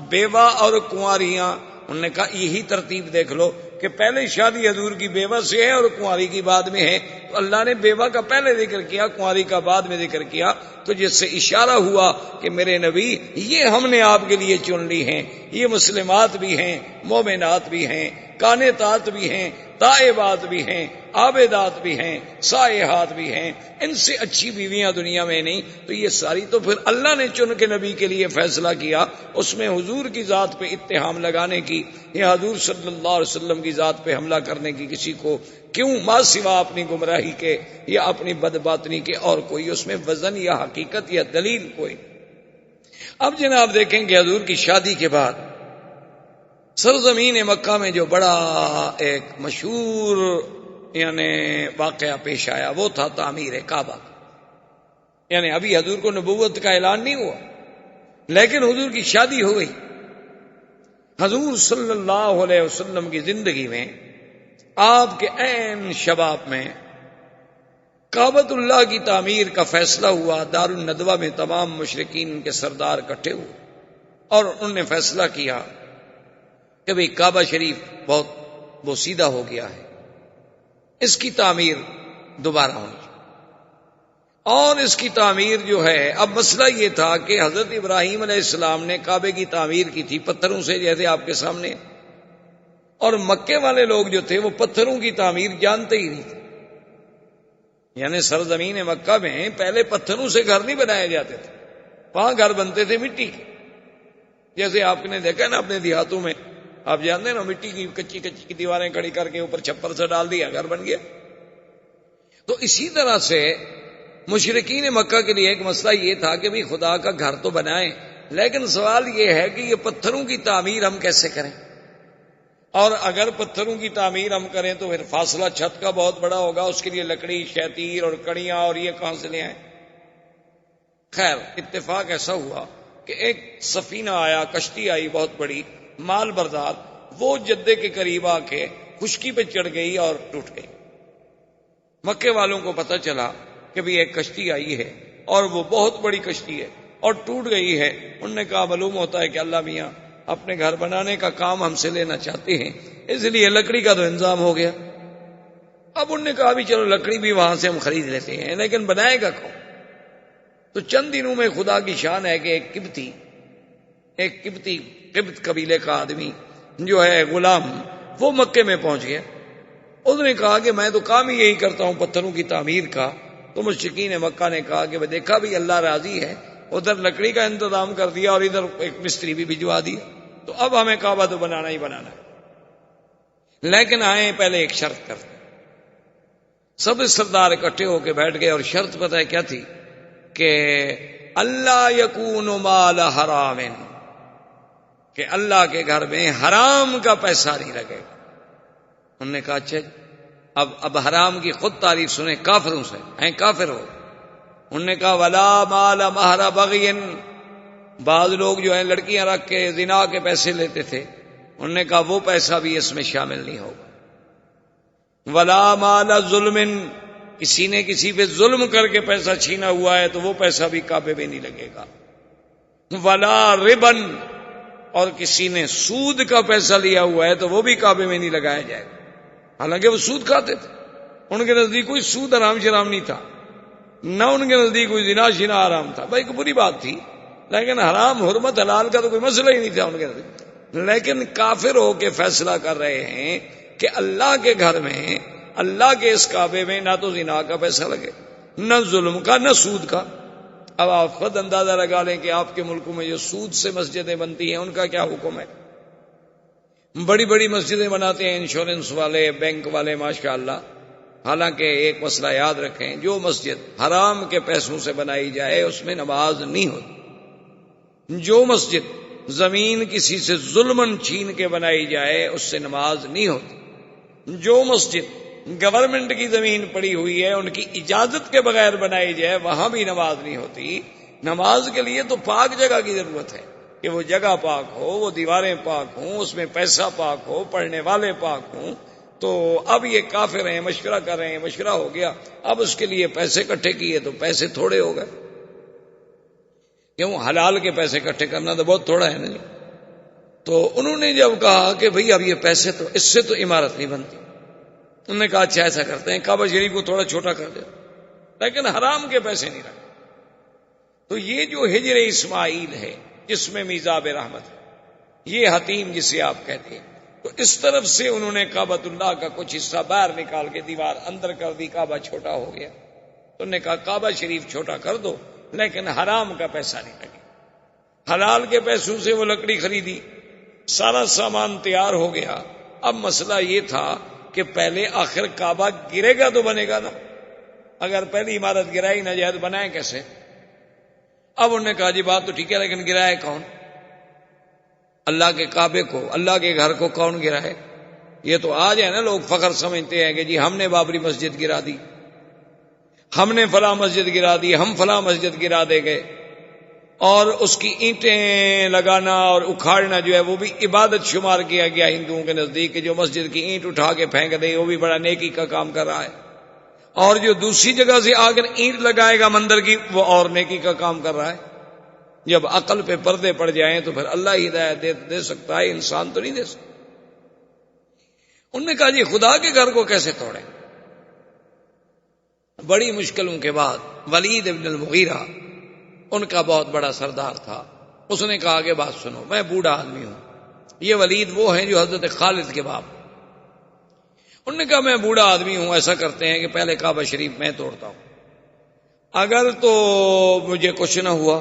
بیوہ اور کنواریاں. انہوں نے کہا یہی ترتیب دیکھ لو کہ پہلے شادی حضور کی بیوہ سے ہے اور کنواری کی بعد میں ہے، تو اللہ نے بیوہ کا پہلے ذکر کیا، کنواری کا بعد میں ذکر کیا، تو جس سے اشارہ ہوا کہ میرے نبی یہ ہم نے آپ کے لیے چن لی ہیں، یہ مسلمات بھی ہیں، مومنات بھی ہیں، قانتات بھی ہیں، تائبات بھی ہیں، عابدات بھی ہیں، سائحات بھی ہیں، ان سے اچھی بیویاں دنیا میں نہیں. تو یہ ساری تو پھر اللہ نے چن کے نبی کے لیے فیصلہ کیا. اس میں حضور کی ذات پہ اتہام لگانے کی یا حضور صلی اللہ علیہ وسلم کی ذات پہ حملہ کرنے کی کسی کو کیوں، ما سوا اپنی گمراہی کے یا اپنی بدباطنی کے اور کوئی اس میں وزن یا حقیقت یا دلیل کوئی. اب جناب دیکھیں کہ حضور کی شادی کے بعد سرزمین مکہ میں جو بڑا ایک مشہور یعنی واقعہ پیش آیا وہ تھا تعمیر کعبہ. یعنی ابھی حضور کو نبوت کا اعلان نہیں ہوا لیکن حضور کی شادی ہو گئی. حضور صلی اللہ علیہ وسلم کی زندگی میں آپ کے عین شباب میں کعبۃ اللہ کی تعمیر کا فیصلہ ہوا. دار الندوہ میں تمام مشرکین کے سردار اکٹھے ہوئے اور انہوں نے فیصلہ کیا کہ بھئی کعبہ شریف بہت بوسیدہ ہو گیا ہے، اس کی تعمیر دوبارہ ہونی اور اس کی تعمیر جو ہے. اب مسئلہ یہ تھا کہ حضرت ابراہیم علیہ السلام نے کعبے کی تعمیر کی تھی پتھروں سے جیسے آپ کے سامنے، اور مکے والے لوگ جو تھے وہ پتھروں کی تعمیر جانتے ہی نہیں تھے. یعنی سرزمین مکہ میں پہلے پتھروں سے گھر نہیں بنائے جاتے تھے، وہاں گھر بنتے تھے مٹی کے. جیسے آپ نے دیکھا نا اپنے دیہاتوں میں، آپ جانتے ہیں نا مٹی کی کچی کچی کی دیواریں کھڑی کر کے اوپر چھپر سے ڈال دیا گھر بن گیا. تو اسی طرح سے مشرکین مکہ کے لیے ایک مسئلہ یہ تھا کہ بھی خدا کا گھر تو بنائیں، لیکن سوال یہ ہے کہ یہ پتھروں کی تعمیر ہم کیسے کریں، اور اگر پتھروں کی تعمیر ہم کریں تو پھر فاصلہ چھت کا بہت بڑا ہوگا، اس کے لیے لکڑی شیطیر اور کڑیاں اور یہ کہاں سے لے آئیں. خیر اتفاق ایسا ہوا کہ ایک سفینہ آیا، کشتی آئی بہت بڑی مال بردار، وہ جدے کے قریب آ کے خشکی پہ چڑھ گئی اور ٹوٹ گئی. مکے والوں کو پتہ چلا کہ بھی ایک کشتی آئی ہے اور وہ بہت بڑی کشتی ہے اور ٹوٹ گئی ہے. انہوں نے کہا معلوم ہوتا ہے کہ اللہ میاں اپنے گھر بنانے کا کام ہم سے لینا چاہتے ہیں، اس لیے لکڑی کا تو انتظام ہو گیا. اب انہوں نے کہا بھی چلو لکڑی بھی وہاں سے ہم خرید لیتے ہیں، لیکن بنائے گا کون؟ تو چند دنوں میں خدا کی شان ہے کہ ایک قبطی قبط قبیلے کا آدمی جو ہے غلام، وہ مکے میں پہنچ گیا. اس نے کہا کہ میں تو کام ہی یہی کرتا ہوں پتھروں کی تعمیر کا. تو مشرکین مکہ نے کہا کہ دیکھا بھی اللہ راضی ہے، ادھر لکڑی کا انتظام کر دیا اور ادھر ایک مستری بھی بھجوا دیا، تو اب ہمیں کعبہ تو بنانا ہی بنانا ہے. لیکن آئے پہلے ایک شرط کرتے. سب سردار اکٹھے ہو کے بیٹھ گئے اور شرط پتہ ہے کیا تھی کہ اللہ یکون مال حرام، کہ اللہ کے گھر میں حرام کا پیسہ نہیں لگے گا. انہوں نے کہا اچھا اب حرام کی خود تعریف سنیں کافروں سے، ہیں کافر ہو. انہوں نے کہا ولا مال مہر بغی، بعض لوگ جو ہیں لڑکیاں رکھ کے زنا کے پیسے لیتے تھے، انہوں نے کہا وہ پیسہ بھی اس میں شامل نہیں ہوگا. ولا مال ظلم، کسی نے کسی پہ ظلم کر کے پیسہ چھینا ہوا ہے تو وہ پیسہ بھی کعبے میں نہیں لگے گا. ولا ربن، اور کسی نے سود کا پیسہ لیا ہوا ہے تو وہ بھی کعبے میں نہیں لگایا جائے گا. حالانکہ وہ سود کھاتے تھے، ان کے نزدیک کوئی سود حرام شرام نہیں تھا، نہ ان کے نزدیک کوئی زنا شنا حرام تھا. بھائی بری بات تھی، لیکن حرام حرمت حلال کا تو کوئی مسئلہ ہی نہیں تھا ان کے نزدیک. لیکن کافر ہو کے فیصلہ کر رہے ہیں کہ اللہ کے گھر میں، اللہ کے اس کعبے میں نہ تو زنا کا پیسہ لگے، نہ ظلم کا، نہ سود کا. اب آپ خود اندازہ لگا لیں کہ آپ کے ملکوں میں جو سود سے مسجدیں بنتی ہیں ان کا کیا حکم ہے. بڑی بڑی مسجدیں بناتے ہیں انشورنس والے، بینک والے، ماشاءاللہ. حالانکہ ایک مسئلہ یاد رکھیں، جو مسجد حرام کے پیسوں سے بنائی جائے اس میں نماز نہیں ہوتی. جو مسجد زمین کسی سے ظلمن چھین کے بنائی جائے اس سے نماز نہیں ہوتی. جو مسجد گورنمنٹ کی زمین پڑی ہوئی ہے ان کی اجازت کے بغیر بنائی جائے وہاں بھی نماز نہیں ہوتی. نماز کے لیے تو پاک جگہ کی ضرورت ہے کہ وہ جگہ پاک ہو، وہ دیواریں پاک ہوں، اس میں پیسہ پاک ہو، پڑھنے والے پاک ہوں. تو اب یہ کافر ہیں، مشورہ کر رہے ہیں، مشورہ ہو گیا، اب اس کے لیے پیسے اکٹھے کیے تو پیسے تھوڑے ہو گئے، کیوں حلال کے پیسے اکٹھے کرنا تو بہت تھوڑا ہے نا جی۔ تو انہوں نے جب کہا کہ بھئی اب یہ پیسے تو اس سے تو عمارت نہیں بنتی، انہوں نے کہا اچھا ایسا کرتے ہیں کعبہ شریف کو تھوڑا چھوٹا کر دے، لیکن حرام کے پیسے نہیں رکھتے۔ تو یہ جو ہجر اسماعیل ہے جس میں میزاب رحمت ہے، یہ حتیم جسے آپ کہتے ہیں، تو اس طرف سے انہوں نے کعبۃ اللہ کا کچھ حصہ باہر نکال کے دیوار اندر کر دی، کعبہ چھوٹا ہو گیا۔ تو انہوں نے کہا کعبہ شریف چھوٹا کر دو لیکن حرام کا پیسہ نہیں لگے۔ حلال کے پیسوں سے وہ لکڑی خریدی، سارا سامان تیار ہو گیا۔ اب مسئلہ یہ تھا کہ پہلے آخر کعبہ گرے گا تو بنے گا نا، اگر پہلی عمارت گرائی نہ جائے تو بنائے کیسے؟ اب انہوں نے کہا جی بات تو ٹھیک ہے لیکن گرائے کون؟ اللہ کے کعبے کو، اللہ کے گھر کو کون گرائے؟ یہ تو آج ہے نا لوگ فخر سمجھتے ہیں کہ جی ہم نے بابری مسجد گرا دی، ہم نے فلاں مسجد گرا دی، ہم فلاں مسجد گرا دے گئے، اور اس کی اینٹیں لگانا اور اکھاڑنا جو ہے وہ بھی عبادت شمار کیا گیا ہندوؤں کے نزدیک، کہ جو مسجد کی اینٹ اٹھا کے پھینک دے وہ بھی بڑا نیکی کا کام کر رہا ہے، اور جو دوسری جگہ سے آ کر اینٹ لگائے گا مندر کی وہ اور نیکی کا کام کر رہا ہے۔ جب عقل پہ پردے پڑ جائیں تو پھر اللہ ہی ہدایت دے سکتا ہے، انسان تو نہیں دے سکتا۔ انہوں نے کہا جی خدا کے گھر کو کیسے توڑیں؟ بڑی مشکلوں کے بعد ولید ابن المغیرہ ان کا بہت بڑا سردار تھا، اس نے کہا کہ بات سنو، میں بوڑھا آدمی ہوں، یہ ولید وہ ہیں جو حضرت خالد کے باپ۔ انہوں نے کہا میں بوڑھا آدمی ہوں، ایسا کرتے ہیں کہ پہلے کعبہ شریف میں توڑتا ہوں، اگر تو مجھے کچھ نہ ہوا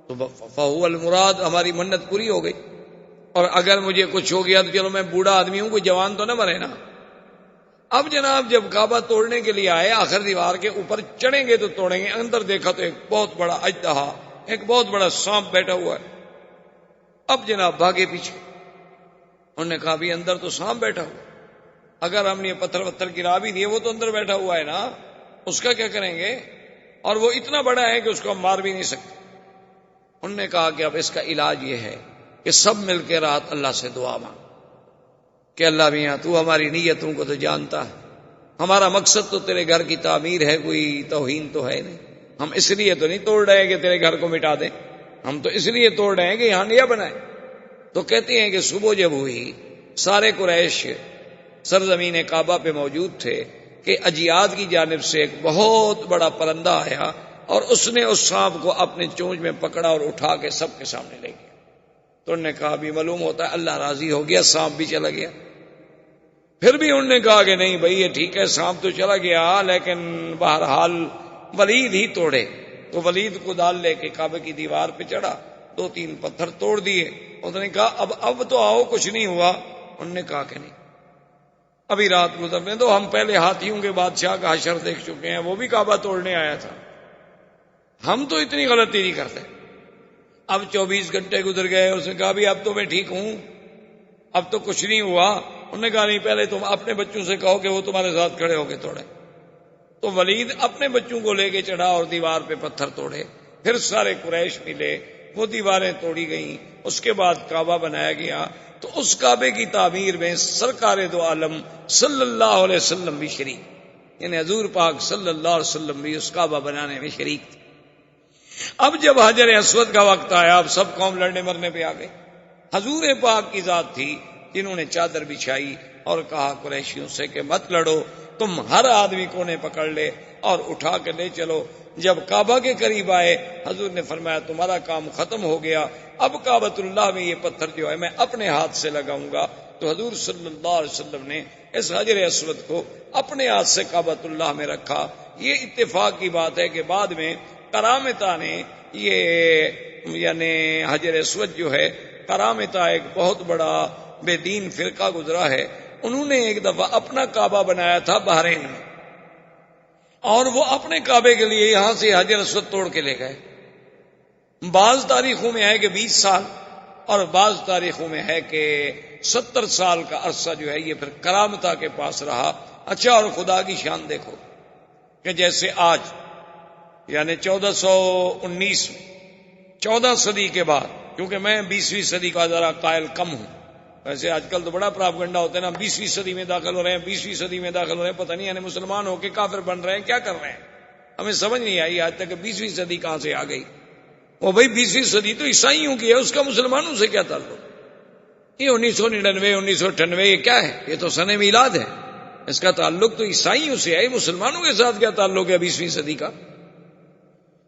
تو فہو المراد، ہماری منت پوری ہو گئی، اور اگر مجھے کچھ ہو گیا تو چلو میں بوڑھا آدمی ہوں، کوئی جوان تو نہ مرے نا۔ اب جناب جب کعبہ توڑنے کے لیے آئے، آخر دیوار کے اوپر چڑھیں گے تو توڑیں گے، اندر دیکھا تو ایک بہت بڑا اژدہا، ایک بہت بڑا سانپ بیٹھا ہوا ہے۔ اب جناب بھاگے پیچھے، انہوں نے کہا بھی اندر تو سانپ بیٹھا ہوا، اگر ہم نے پتھر وتھر گرا بھی دیے وہ تو اندر بیٹھا ہوا ہے نا، اس کا کیا کریں گے؟ اور وہ اتنا بڑا ہے کہ اس کو ہم مار بھی نہیں سکتے۔ انہوں نے کہا کہ اب اس کا علاج یہ ہے کہ سب مل کے رات اللہ سے دعا مانگ کہ اللہ میاں تو ہماری نیتوں کو تو جانتا ہے، ہمارا مقصد تو تیرے گھر کی تعمیر ہے، کوئی توہین تو ہے نہیں، ہم اس لیے تو نہیں توڑ رہے کہ تیرے گھر کو مٹا دیں، ہم تو اس لیے توڑ رہے ہیں کہ یہاں نیا بنائے۔ تو کہتے ہیں کہ صبح جب ہوئی سارے قریش سرزمین کعبہ پہ موجود تھے کہ اجیاد کی جانب سے ایک بہت بڑا پرندہ آیا اور اس نے اس سانپ کو اپنے چونچ میں پکڑا اور اٹھا کے سب کے سامنے لے گیا۔ تو انہوں نے کہا بھی معلوم ہوتا ہے اللہ راضی ہو گیا، سانپ بھی چلا گیا۔ پھر بھی انہوں نے کہا کہ نہیں بھائی یہ ٹھیک ہے، سانپ تو چلا گیا لیکن بہرحال ولید ہی توڑے۔ تو ولید کو دال لے کے کعبے کی دیوار پہ چڑھا، 2-3 پتھر توڑ دیے۔ انہوں نے کہا اب تو آؤ، کچھ نہیں ہوا۔ انہوں نے کہا کہ نہیں، ابھی رات گزرنے دو، ہم پہلے ہاتھیوں کے بادشاہ کا حشر دیکھ چکے ہیں، وہ بھی کعبہ توڑنے آیا تھا، ہم تو اتنی غلطی نہیں کرتے۔ اب 24 گھنٹے گزر گئے، اس نے کہا بھی اب تو میں ٹھیک ہوں، اب تو کچھ نہیں ہوا۔ انہوں نے کہا نہیں، پہلے تم اپنے بچوں سے کہو کہ وہ تمہارے ساتھ کھڑے ہو کے توڑے۔ تو ولید اپنے بچوں کو لے کے چڑھا اور دیوار پہ پتھر توڑے، پھر سارے قریش ملے، وہ دیواریں توڑی گئیں، اس کے بعد کعبہ بنایا گیا۔ تو اس کعبے کی تعمیر میں سرکار دو عالم صلی اللہ علیہ وسلم بھی شریک، یعنی حضور پاک صلی اللہ علیہ وسلم بھی اس کعبہ بنانے میں شریک تھے۔ اب جب حجر اسود کا وقت آیا، اب سب قوم لڑنے مرنے پہ آ گئے۔ حضور پاک کی ذات تھی جنہوں نے چادر بچھائی اور کہا قریشیوں سے کہ مت لڑو، تم ہر آدمی کونے پکڑ لے اور اٹھا کے لے چلو۔ جب کعبہ کے قریب آئے، حضور نے فرمایا تمہارا کام ختم ہو گیا، اب کعبۃ اللہ میں یہ پتھر جو ہے میں اپنے ہاتھ سے لگاؤں گا۔ تو حضور صلی اللہ علیہ وسلم نے اس حجر اسود کو اپنے ہاتھ سے کعبۃ اللہ میں رکھا۔ یہ اتفاق کی بات ہے کہ بعد میں کرامتا نے یہ یعنی حجر اسود جو ہے، کرامتا ایک بہت بڑا بے دین فرقہ گزرا ہے، انہوں نے ایک دفعہ اپنا کعبہ بنایا تھا بحرین میں، اور وہ اپنے کعبے کے لیے یہاں سے حجر اسود توڑ کے لے گئے۔ بعض تاریخوں میں ہے کہ 20 سال اور بعض تاریخوں میں ہے کہ 70 سال کا عرصہ جو ہے یہ پھر کرامتا کے پاس رہا۔ اچھا، اور خدا کی شان دیکھو کہ جیسے آج یعنی 1419 میں 14 صدی کے بعد، کیونکہ میں 20ویں صدی کا ذرا قائل کم ہوں، ویسے آج کل تو بڑا پراپگنڈا ہوتا ہے نا، 20ویں صدی میں داخل ہو رہے ہیں، 20ویں صدی میں داخل ہو رہے ہیں، پتہ نہیں یعنی مسلمان ہو کے کافر بن رہے ہیں، کیا کر رہے ہیں؟ ہمیں سمجھ نہیں آئی آج تک کہ 20ویں صدی کہاں سے آ گئی۔ وہ بھائی 20ویں صدی تو عیسائیوں کی ہے، اس کا مسلمانوں سے کیا تعلق؟ یہ 1999 1998 یہ کیا ہے؟ یہ تو سن میلاد ہے، اس کا تعلق تو عیسائیوں سے ہے، مسلمانوں کے ساتھ کیا تعلق ہے 20ویں صدی کا؟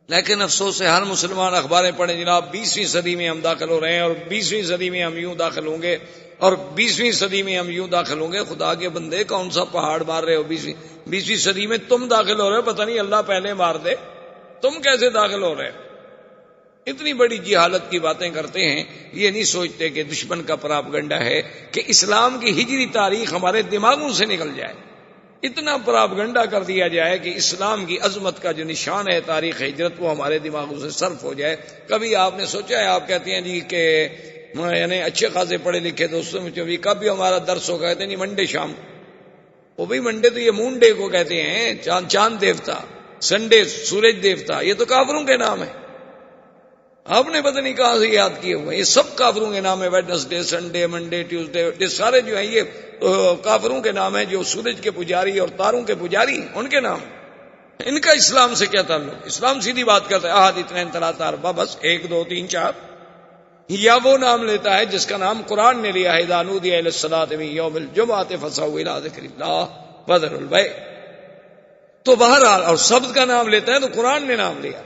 لیکن افسوس ہے ہر مسلمان اخباریں پڑھیں جناب 20ویں صدی میں ہم داخل ہو رہے ہیں، اور 20ویں صدی میں ہم یوں داخل ہوں گے، اور 20ویں صدی میں ہم یوں داخل ہوں گے۔ خدا کے بندے کون سا پہاڑ مار رہے ہو؟ 20ویں صدی میں تم داخل ہو رہے ہو، پتہ نہیں اللہ پہلے مار دے، تم کیسے داخل ہو رہے ہو؟ اتنی بڑی جہالت کی باتیں کرتے ہیں، یہ نہیں سوچتے کہ دشمن کا پراپگنڈا ہے کہ اسلام کی ہجری تاریخ ہمارے دماغوں سے نکل جائے، اتنا پراپگنڈا کر دیا جائے کہ اسلام کی عظمت کا جو نشان ہے تاریخ ہجرت وہ ہمارے دماغوں سے صرف ہو جائے۔ کبھی آپ نے سوچا ہے، آپ کہتے ہیں جی کہ یعنی اچھے خاصے پڑھے لکھے دوستوں میں بھی کب بھی ہمارا درس ہو، کہتے ہیں نہیں منڈے شام، وہ بھی منڈے تو یہ مون ڈے کو کہتے ہیں، چاند دیوتا، سنڈے سورج دیوتا، یہ تو کافروں کے نام ہے، آپ نے پتہ نہیں کہاں سے یاد کیے ہوئے، یہ سب کافروں کے نام ہے، ویڈنسڈے، سنڈے، منڈے، ٹیوزڈے، یہ سارے جو ہیں یہ کافروں کے نام ہیں، جو سورج کے پجاری اور تاروں کے پجاری ان کے نام، ان کا اسلام سے کیا تعلق؟ اسلام سیدھی بات کرتا ہے احد اثنین ثلاثہ اربعہ، بس 1 2 3 4، یا وہ نام لیتا ہے جس کا نام قرآن نے لیا ہے، اذا نودی للصلاۃ من یوم الجمعۃ فاسعوا الی ذکر اللہ وذروا البیع، تو بہرحال اور سبت کا نام لیتا ہے تو قرآن نے نام لیا۔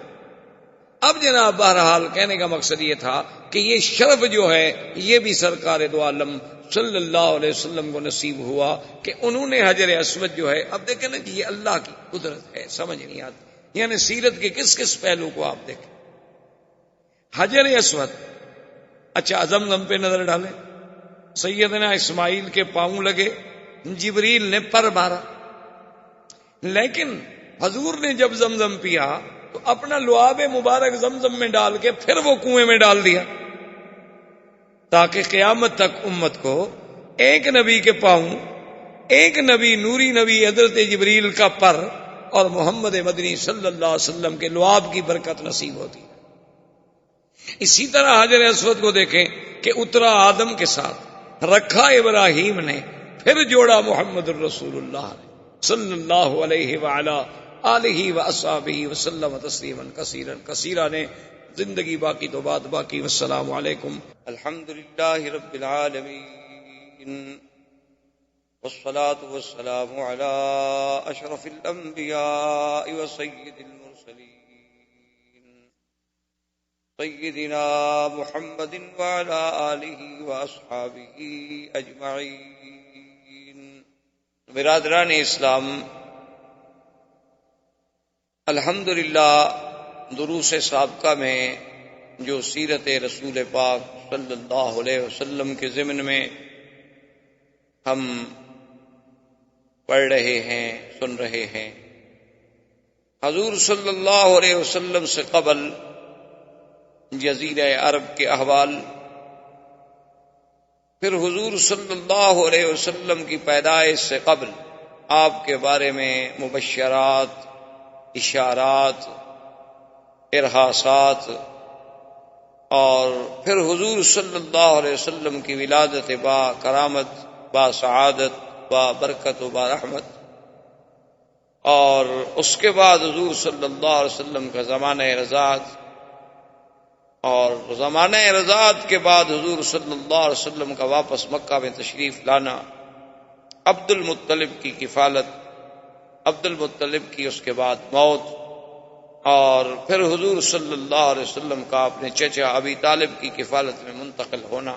اب جناب بہرحال کہنے کا مقصد یہ تھا کہ یہ شرف جو ہے یہ بھی سرکار دو عالم صلی اللہ علیہ وسلم کو نصیب ہوا کہ انہوں نے حجر اسود جو ہے، اب دیکھیں نا کہ یہ اللہ کی قدرت ہے، سمجھ نہیں آتی، یعنی سیرت کے کس کس پہلو کو آپ دیکھیں۔ حجر اسود، اچھا زمزم پہ نظر ڈالیں، سیدنا اسماعیل کے پاؤں لگے، جبریل نے پر مارا، لیکن حضور نے جب زمزم پیا تو اپنا لعاب مبارک زمزم میں ڈال کے پھر وہ کنویں میں ڈال دیا، تاکہ قیامت تک امت کو ایک نبی کے پاؤں، ایک نبی نوری نبی حضرت جبریل کا پر اور محمد مدنی صلی اللہ علیہ وسلم کے لعاب کی برکت نصیب ہوتی ہے۔ اسی طرح حجر اسود کو دیکھیں کہ اترا آدم کے ساتھ، رکھا ابراہیم نے، پھر جوڑا محمد الرسول اللہ صلی اللہ علیہ وعلا آلہ واصحابہ وسلم تسلیما کثیرا کثیرا نے زندگی باقی تو بات باقی۔ والسلام علیکم۔ الحمدللہ رب العالمین والصلاة والسلام علی اشرف الانبیاء وسید المرسلین سیدنا محمد وعلی آلہ واصحابہ اجمعین۔ برادران اسلام، الحمدللہ دروس سابقہ میں جو سیرت رسول پاک صلی اللہ علیہ وسلم کے ضمن میں ہم پڑھ رہے ہیں، سن رہے ہیں، حضور صلی اللہ علیہ وسلم سے قبل جزیرہ عرب کے احوال، پھر حضور صلی اللہ علیہ وسلم کی پیدائش سے قبل آپ کے بارے میں مبشرات، اشارات، ارہاسات، اور پھر حضور صلی اللہ علیہ وسلم کی ولادت با کرامت، با سعادت، با برکت و با رحمت، اور اس کے بعد حضور صلی اللہ علیہ وسلم کا زمانہ رضاعت، اور زمانہ رضاعت کے بعد حضور صلی اللہ علیہ وسلم کا واپس مکہ میں تشریف لانا، عبد المطلب کی کفالت، عبد المطلب کی اس کے بعد موت، اور پھر حضور صلی اللہ علیہ وسلم کا اپنے چچا ابی طالب کی کفالت میں منتقل ہونا،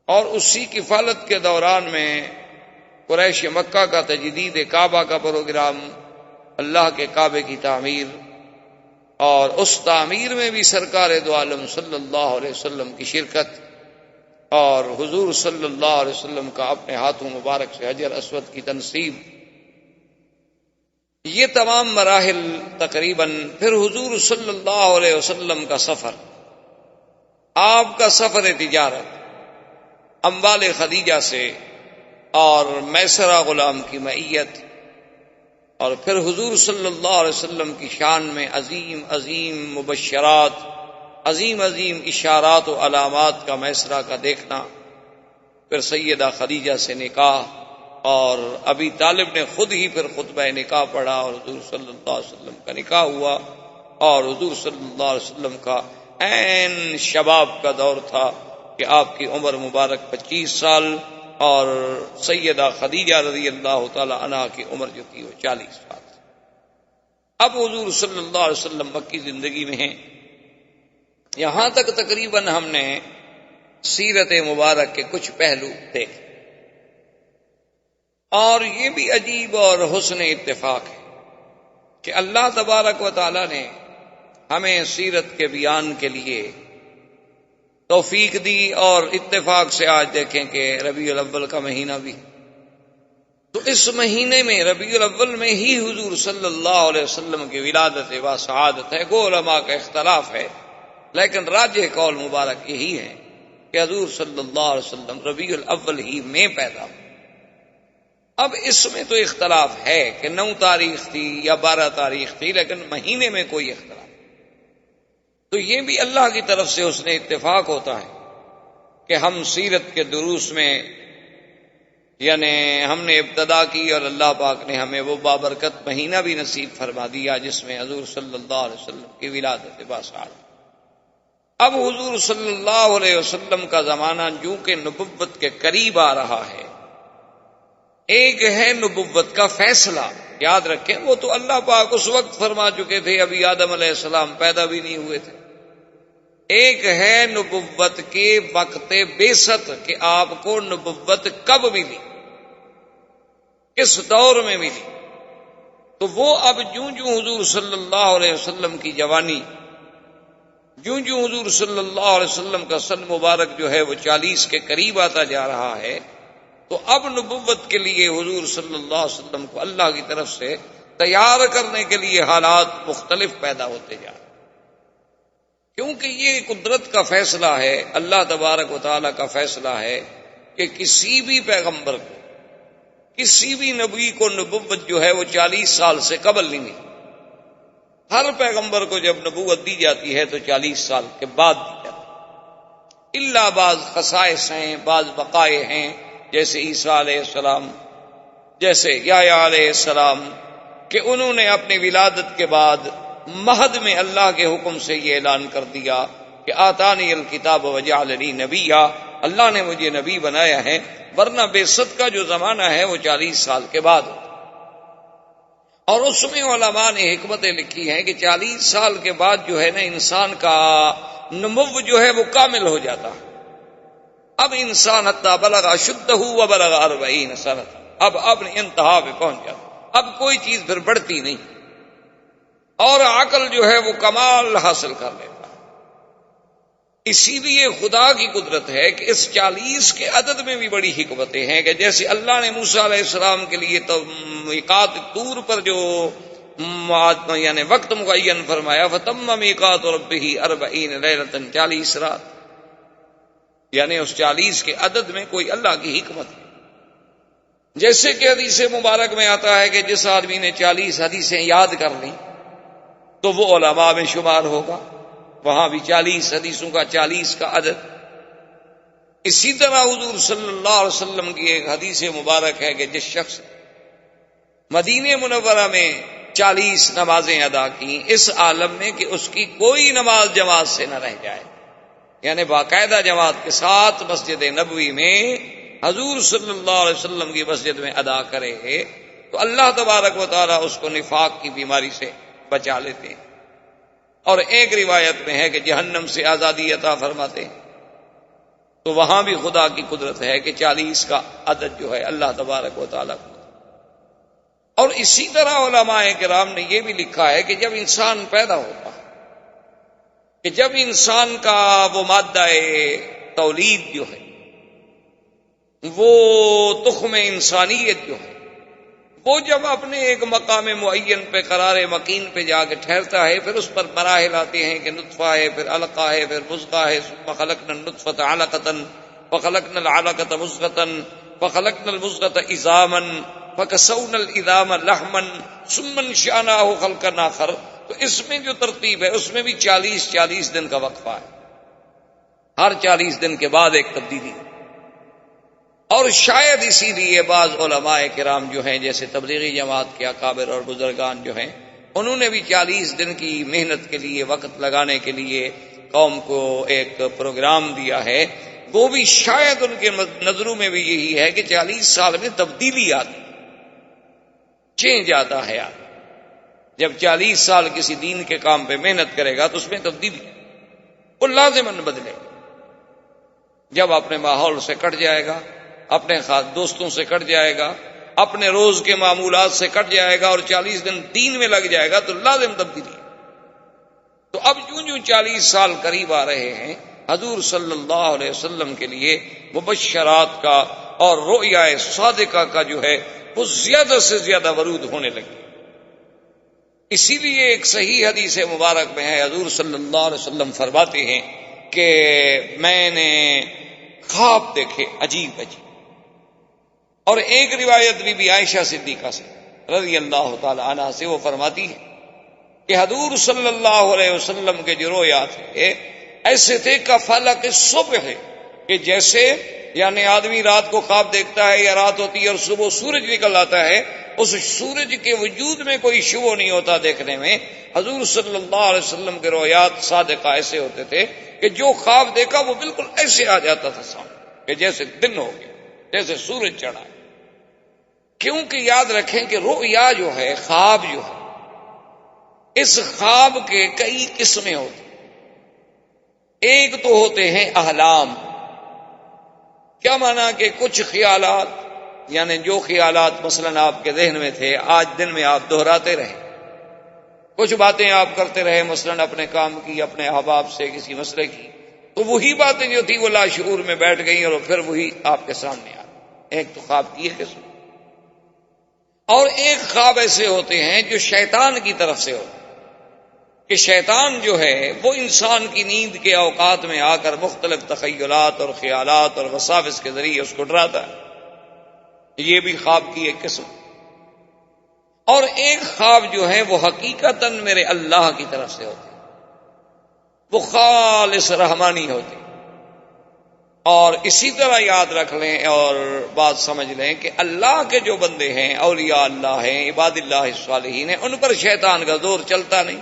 اور اسی کفالت کے دوران میں قریش مکہ کا تجدید کعبہ کا پروگرام، اللہ کے کعبے کی تعمیر، اور اس تعمیر میں بھی سرکار دو عالم صلی اللہ علیہ وسلم کی شرکت، اور حضور صلی اللہ علیہ وسلم کا اپنے ہاتھوں مبارک سے حجر اسود کی تنصیب، یہ تمام مراحل تقریباً، پھر حضور صلی اللہ علیہ وسلم کا سفر، آپ کا سفر تجارت، اموال خدیجہ سے اور میسرہ غلام کی معیت، اور پھر حضور صلی اللہ علیہ وسلم کی شان میں عظیم عظیم مبشرات، عظیم عظیم اشارات و علامات کا میسرہ کا دیکھنا، پھر سیدہ خدیجہ سے نکاح، اور ابی طالب نے خود ہی پھر خطبہ نکاح پڑھا اور حضور صلی اللہ علیہ وسلم کا نکاح ہوا، اور حضور صلی اللہ علیہ وسلم کا عین شباب کا دور تھا کہ آپ کی عمر مبارک 25 سال اور سیدہ خدیجہ رضی اللہ تعالی عنہا کی عمر جو تھی وہ 40 سال۔ اب حضور صلی اللہ علیہ وسلم مکی زندگی میں ہیں۔ یہاں تک تقریباً ہم نے سیرت مبارک کے کچھ پہلو دیکھے، اور یہ بھی عجیب اور حسن اتفاق ہے کہ اللہ تبارک و تعالی نے ہمیں سیرت کے بیان کے لیے توفیق دی، اور اتفاق سے آج دیکھیں کہ ربیع الاول کا مہینہ بھی، تو اس مہینے میں ربیع الاول میں ہی حضور صلی اللہ علیہ وسلم کی ولادت و سعادت ہے۔ کو علماء کا اختلاف ہے، لیکن راجح قول مبارک یہی ہے کہ حضور صلی اللہ علیہ وسلم ربیع الاول ہی میں پیدا ہوئے۔ اب اس میں تو اختلاف ہے کہ 9 تاریخ تھی یا 12 تاریخ تھی، لیکن مہینے میں کوئی اختلاف، تو یہ بھی اللہ کی طرف سے اس نے اتفاق ہوتا ہے کہ ہم سیرت کے دروس میں یعنی ہم نے ابتدا کی، اور اللہ پاک نے ہمیں وہ بابرکت مہینہ بھی نصیب فرما دیا جس میں حضور صلی اللہ علیہ وسلم کی ولادت باسعادت۔ اب حضور صلی اللہ علیہ وسلم کا زمانہ جو کہ نبوت کے قریب آ رہا ہے، ایک ہے نبوت کا فیصلہ، یاد رکھیں وہ تو اللہ پاک اس وقت فرما چکے تھے، ابھی آدم علیہ السلام پیدا بھی نہیں ہوئے تھے۔ ایک ہے نبوت کے وقت بعثت کہ آپ کو نبوت کب ملی، کس دور میں ملی، تو وہ اب جوں جوں حضور صلی اللہ علیہ وسلم کی جوانی، جوں جوں حضور صلی اللہ علیہ وسلم کا سن مبارک جو ہے وہ 40 کے قریب آتا جا رہا ہے، تو اب نبوت کے لیے حضور صلی اللہ علیہ وسلم کو اللہ کی طرف سے تیار کرنے کے لیے حالات مختلف پیدا ہوتے جا رہے ہیں، کیونکہ یہ قدرت کا فیصلہ ہے، اللہ تبارک و تعالیٰ کا فیصلہ ہے کہ کسی بھی پیغمبر کو، کسی بھی نبی کو نبوت جو ہے وہ 40 سال سے قبل نہیں ملی۔ ہر پیغمبر کو جب نبوت دی جاتی ہے تو 40 سال کے بعد دی جاتی ہے، الا بعض خصائص ہیں، بعض بقائے ہیں، جیسے عیسیٰ علیہ السلام، جیسے یحییٰ علیہ السلام، کہ انہوں نے اپنی ولادت کے بعد مہد میں اللہ کے حکم سے یہ اعلان کر دیا کہ آتانی الکتاب وجعلنی نبیا، اللہ نے مجھے نبی بنایا ہے، ورنہ بعثت کا جو زمانہ ہے وہ 40 سال کے بعد ہوتا۔ اور اس میں علماء نے حکمتیں لکھی ہیں کہ 40 سال کے بعد جو ہے نا انسان کا نمو جو ہے وہ کامل ہو جاتا ہے۔ اب انسان حتی بلغ اشدہ وبلغ 40 سنہ، اب اپنی انتہا پہ پہنچ جاتا، اب کوئی چیز پھر بڑھتی نہیں، اور عقل جو ہے وہ کمال حاصل کر لیتا ہے۔ اسی لیے خدا کی قدرت ہے کہ اس 40 کے عدد میں بھی بڑی حکمتیں ہیں، کہ جیسے اللہ نے موسیٰ علیہ السلام کے لیے تو میقات طور پر جو یعنی وقت معین فرمایا، فَتَمَّ مِيقَاتُ رَبِّهِ 40 لَيْلَةً، 40 رات، یعنی اس 40 کے عدد میں کوئی اللہ کی حکمت ہے۔ جیسے کہ حدیث مبارک میں آتا ہے کہ جس آدمی نے 40 حدیثیں یاد کر لیں تو وہ علماء میں شمار ہوگا، وہاں بھی 40 حدیثوں کا 40 کا عدد۔ اسی طرح حضور صلی اللہ علیہ وسلم کی ایک حدیث مبارک ہے کہ جس شخص مدینہ منورہ میں 40 نمازیں ادا کی اس عالم میں کہ اس کی کوئی نماز جماعت سے نہ رہ جائے، یعنی باقاعدہ جماعت کے ساتھ مسجد نبوی میں حضور صلی اللہ علیہ وسلم کی مسجد میں ادا کرے، تو اللہ تبارک و تعالیٰ اس کو نفاق کی بیماری سے بچا لیتے ہیں، اور ایک روایت میں ہے کہ جہنم سے آزادی عطا فرماتے ہیں۔ تو وہاں بھی خدا کی قدرت ہے کہ 40 کا عدد جو ہے اللہ تبارک و تعالیٰ کو۔ اور اسی طرح علماء کرام نے یہ بھی لکھا ہے کہ جب انسان پیدا ہوتا ہے، کہ جب انسان کا وہ مادہ تولید جو ہے، وہ تخم انسانیت جو ہے، وہ جب اپنے ایک مقام معین پہ قرار مکین پہ جا کے ٹھہرتا ہے، پھر اس پر مراحل آتے ہیں کہ نطفہ ہے، پھر علقہ ہے، پھر مضغہ ہے، ثم خلقنا النطفة علقة فخلقنا العلقة مضغة فخلقنا المضغة عظاما فكسونا العظام لحما ثم انشأناه خلقا آخر۔ تو اس میں جو ترتیب ہے اس میں بھی 40 دن کا وقفہ ہے، ہر 40 دن کے بعد ایک تبدیلی۔ اور شاید اسی لیے بعض علماء کرام جو ہیں جیسے تبلیغی جماعت کے اکابر اور بزرگان جو ہیں انہوں نے بھی 40 دن کی محنت کے لیے وقت لگانے کے لیے قوم کو ایک پروگرام دیا ہے. وہ بھی شاید ان کے نظروں میں بھی یہی ہے کہ 40 سال میں تبدیلی آتی، چینج آتا ہے. جب 40 سال کسی دین کے کام پہ محنت کرے گا تو اس میں تبدیلی وہ لازماً بدلے. جب اپنے ماحول سے کٹ جائے گا، اپنے خاص دوستوں سے کٹ جائے گا، اپنے روز کے معمولات سے کٹ جائے گا اور 40 دن دین میں لگ جائے گا تو لازم تبدیلی. تو اب جو 40 سال قریب آ رہے ہیں حضور صلی اللہ علیہ وسلم کے لیے مبشرات کا اور رؤیا صادقہ کا جو ہے وہ زیادہ سے زیادہ ورود ہونے لگے. اسی لیے ایک صحیح حدیث مبارک میں ہے حضور صلی اللہ علیہ وسلم فرماتے ہیں کہ میں نے خواب دیکھے عجیب عجیب. اور ایک روایت بھی عائشہ صدیقہ سے رضی اللہ تعالی عنہا سے وہ فرماتی ہے کہ حضور صلی اللہ علیہ وسلم کے جو رویا تھے ایسے تھے کہ فلق صبح ہے کہ جیسے یعنی آدمی رات کو خواب دیکھتا ہے یا رات ہوتی ہے اور صبح سورج نکل آتا ہے، اس سورج کے وجود میں کوئی شبہ نہیں ہوتا دیکھنے میں. حضور صلی اللہ علیہ وسلم کے رویات صادقہ ایسے ہوتے تھے کہ جو خواب دیکھا وہ بالکل ایسے آ جاتا تھا سامنے کہ جیسے دن ہو گیا، جیسے سورج چڑھا. کیونکہ یاد رکھیں کہ رؤیا جو ہے، خواب جو ہے، اس خواب کے کئی قسمیں ہوتی. ایک تو ہوتے ہیں احلام. کیا مانا کہ کچھ خیالات یعنی جو خیالات مثلا آپ کے ذہن میں تھے آج دن میں آپ دہراتے رہے، کچھ باتیں آپ کرتے رہے مثلا اپنے کام کی، اپنے احباب سے کسی مسئلے کی، تو وہی باتیں جو تھی وہ لاشعور میں بیٹھ گئیں اور پھر وہی آپ کے سامنے آ گئی. ایک تو خواب کی ہے قسم. اور ایک خواب ایسے ہوتے ہیں جو شیطان کی طرف سے ہوتے ہیں کہ شیطان جو ہے وہ انسان کی نیند کے اوقات میں آ کر مختلف تخیلات اور خیالات اور وساوس کے ذریعے اس کو ڈراتا ہے. یہ بھی خواب کی ایک قسم. اور ایک خواب جو ہے وہ حقیقتاً میرے اللہ کی طرف سے ہوتے ہیں، وہ خالص رحمانی ہوتے ہیں. اور اسی طرح یاد رکھ لیں اور بات سمجھ لیں کہ اللہ کے جو بندے ہیں، اولیاء اللہ ہیں، عباد اللہ الصالحین ہیں، ان پر شیطان کا زور چلتا نہیں.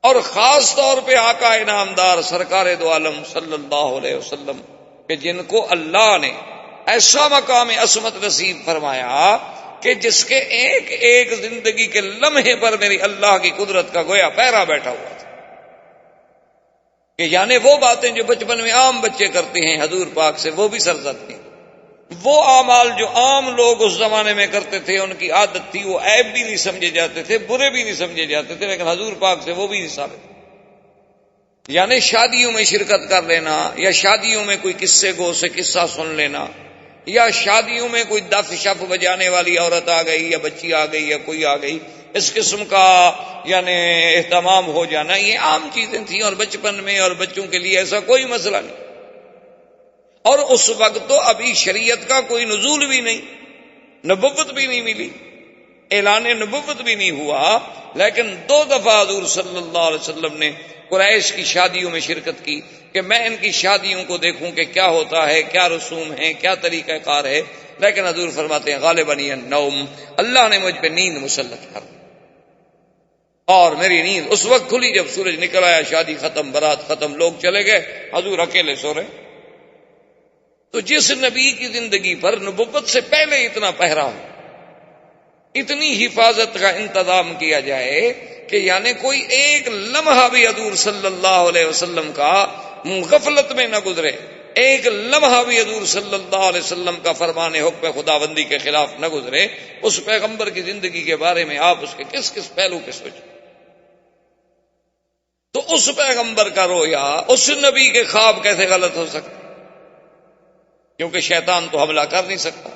اور خاص طور پہ آقا انعامدار سرکار دو عالم صلی اللہ علیہ وسلم کہ جن کو اللہ نے ایسا مقام عصمت نصیب فرمایا کہ جس کے ایک ایک زندگی کے لمحے پر میری اللہ کی قدرت کا گویا پیرا بیٹھا ہوا تھا. کہ یعنی وہ باتیں جو بچپن میں عام بچے کرتے ہیں حضور پاک سے وہ بھی سرزد تھی. وہ اعمال جو عام لوگ اس زمانے میں کرتے تھے ان کی عادت تھی، وہ عیب بھی نہیں سمجھے جاتے تھے، برے بھی نہیں سمجھے جاتے تھے، لیکن حضور پاک سے وہ بھی نہیں ثابت. یعنی شادیوں میں شرکت کر لینا، یا شادیوں میں کوئی قصے گو سے قصہ سن لینا، یا شادیوں میں کوئی دف شف بجانے والی عورت آ گئی یا بچی آ گئی یا کوئی آ گئی، اس قسم کا یعنی اہتمام ہو جانا، یہ عام چیزیں تھیں اور بچپن میں اور بچوں کے لیے ایسا کوئی مسئلہ نہیں. اور اس وقت تو ابھی شریعت کا کوئی نزول بھی نہیں، نبوت بھی نہیں ملی، اعلان نبوت بھی نہیں ہوا. لیکن 2 دفعہ حضور صلی اللہ علیہ وسلم نے قریش کی شادیوں میں شرکت کی کہ میں ان کی شادیوں کو دیکھوں کہ کیا ہوتا ہے، کیا رسوم ہیں، کیا طریقہ کار ہے. لیکن حضور فرماتے ہیں غالباً النوم، اللہ نے مجھ پہ نیند مسلط کر دی اور میری نیند اس وقت کھلی جب سورج نکل آیا، شادی ختم، برات ختم، لوگ چلے گئے، حضور اکیلے سو رہے. تو جس نبی کی زندگی پر نبوت سے پہلے اتنا پہرا ہو، اتنی حفاظت کا انتظام کیا جائے کہ یعنی کوئی ایک لمحہ بھی حضور صلی اللہ علیہ وسلم کا غفلت میں نہ گزرے، ایک لمحہ بھی حضور صلی اللہ علیہ وسلم کا فرمان حکم خداوندی کے خلاف نہ گزرے، اس پیغمبر کی زندگی کے بارے میں آپ اس کے کس کس پہلو کے سوچیں. تو اس پیغمبر کا رویا، اس نبی کے خواب کیسے غلط ہو سکتے؟ کیونکہ شیطان تو حملہ کر نہیں سکتا،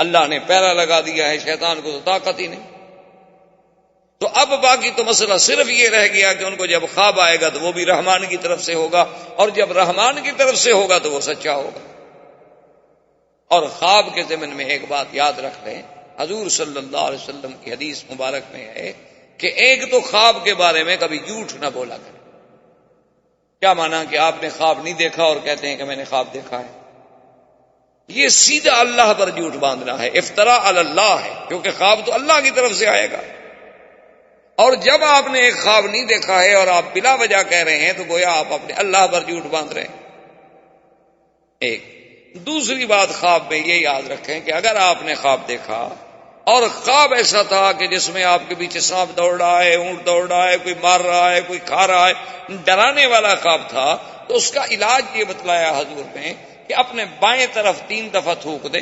اللہ نے پیرا لگا دیا ہے، شیطان کو تو طاقت ہی نہیں. تو اب باقی تو مسئلہ صرف یہ رہ گیا کہ ان کو جب خواب آئے گا تو وہ بھی رحمان کی طرف سے ہوگا، اور جب رحمان کی طرف سے ہوگا تو وہ سچا ہوگا. اور خواب کے ضمن میں ایک بات یاد رکھ لیں، حضور صلی اللہ علیہ وسلم کی حدیث مبارک میں ہے کہ ایک تو خواب کے بارے میں کبھی جھوٹ نہ بولا کرے. کیا مانا کہ آپ نے خواب نہیں دیکھا اور کہتے ہیں کہ میں نے خواب دیکھا ہے؟ یہ سیدھا اللہ پر جھوٹ باندھنا ہے، افتراء علی اللہ ہے، کیونکہ خواب تو اللہ کی طرف سے آئے گا۔ اور جب آپ نے ایک خواب نہیں دیکھا ہے اور آپ بلا وجہ کہہ رہے ہیں تو گویا آپ اپنے اللہ پر جھوٹ باندھ رہے ہیں۔ ایک دوسری بات خواب میں یہ یاد رکھیں کہ اگر آپ نے خواب دیکھا اور خواب ایسا تھا کہ جس میں آپ کے پیچھے سانپ دوڑ رہا ہے، اونٹ دوڑ رہا ہے، کوئی مار رہا ہے، کوئی کھا رہا ہے، ڈرانے والا خواب تھا، تو اس کا علاج یہ بتلایا حضور نے کہ اپنے بائیں طرف 3 دفعہ تھوک دے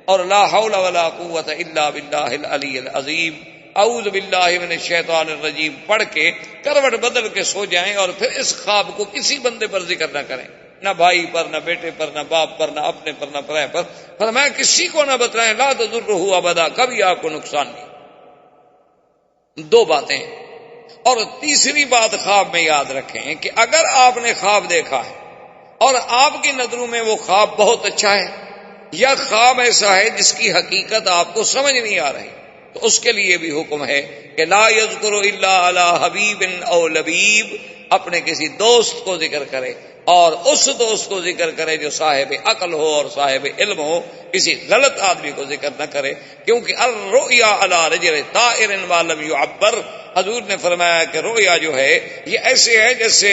اور لا حول ولا قوت الا باللہ العلی العظیم، اعوذ باللہ من الشیطان الرجیم پڑھ کے کروٹ بدل کے سو جائیں، اور پھر اس خواب کو کسی بندے پر ذکر نہ کریں، نہ بھائی پر، نہ بیٹے پر، نہ باپ پر، نہ اپنے پر، نہ پرائے پر، فرمایا کسی کو نہ بتلائیں، لا تضرہ ابدا، کبھی آپ کو نقصان نہیں۔ 2 باتیں۔ اور تیسری بات خواب میں یاد رکھیں کہ اگر آپ نے خواب دیکھا ہے اور آپ کی نظروں میں وہ خواب بہت اچھا ہے یا خواب ایسا ہے جس کی حقیقت آپ کو سمجھ نہیں آ رہی، تو اس کے لیے بھی حکم ہے کہ لا یذکر الا علی حبیب او لبیب، اپنے کسی دوست کو ذکر کرے اور اس دوست کو ذکر کرے جو صاحب عقل ہو اور صاحب علم ہو، کسی غلط آدمی کو ذکر نہ کرے، کیونکہ الرؤیا علی رجل طائر ما لم يعبر، حضور نے فرمایا کہ رؤیا جو ہے یہ ایسے ہے جیسے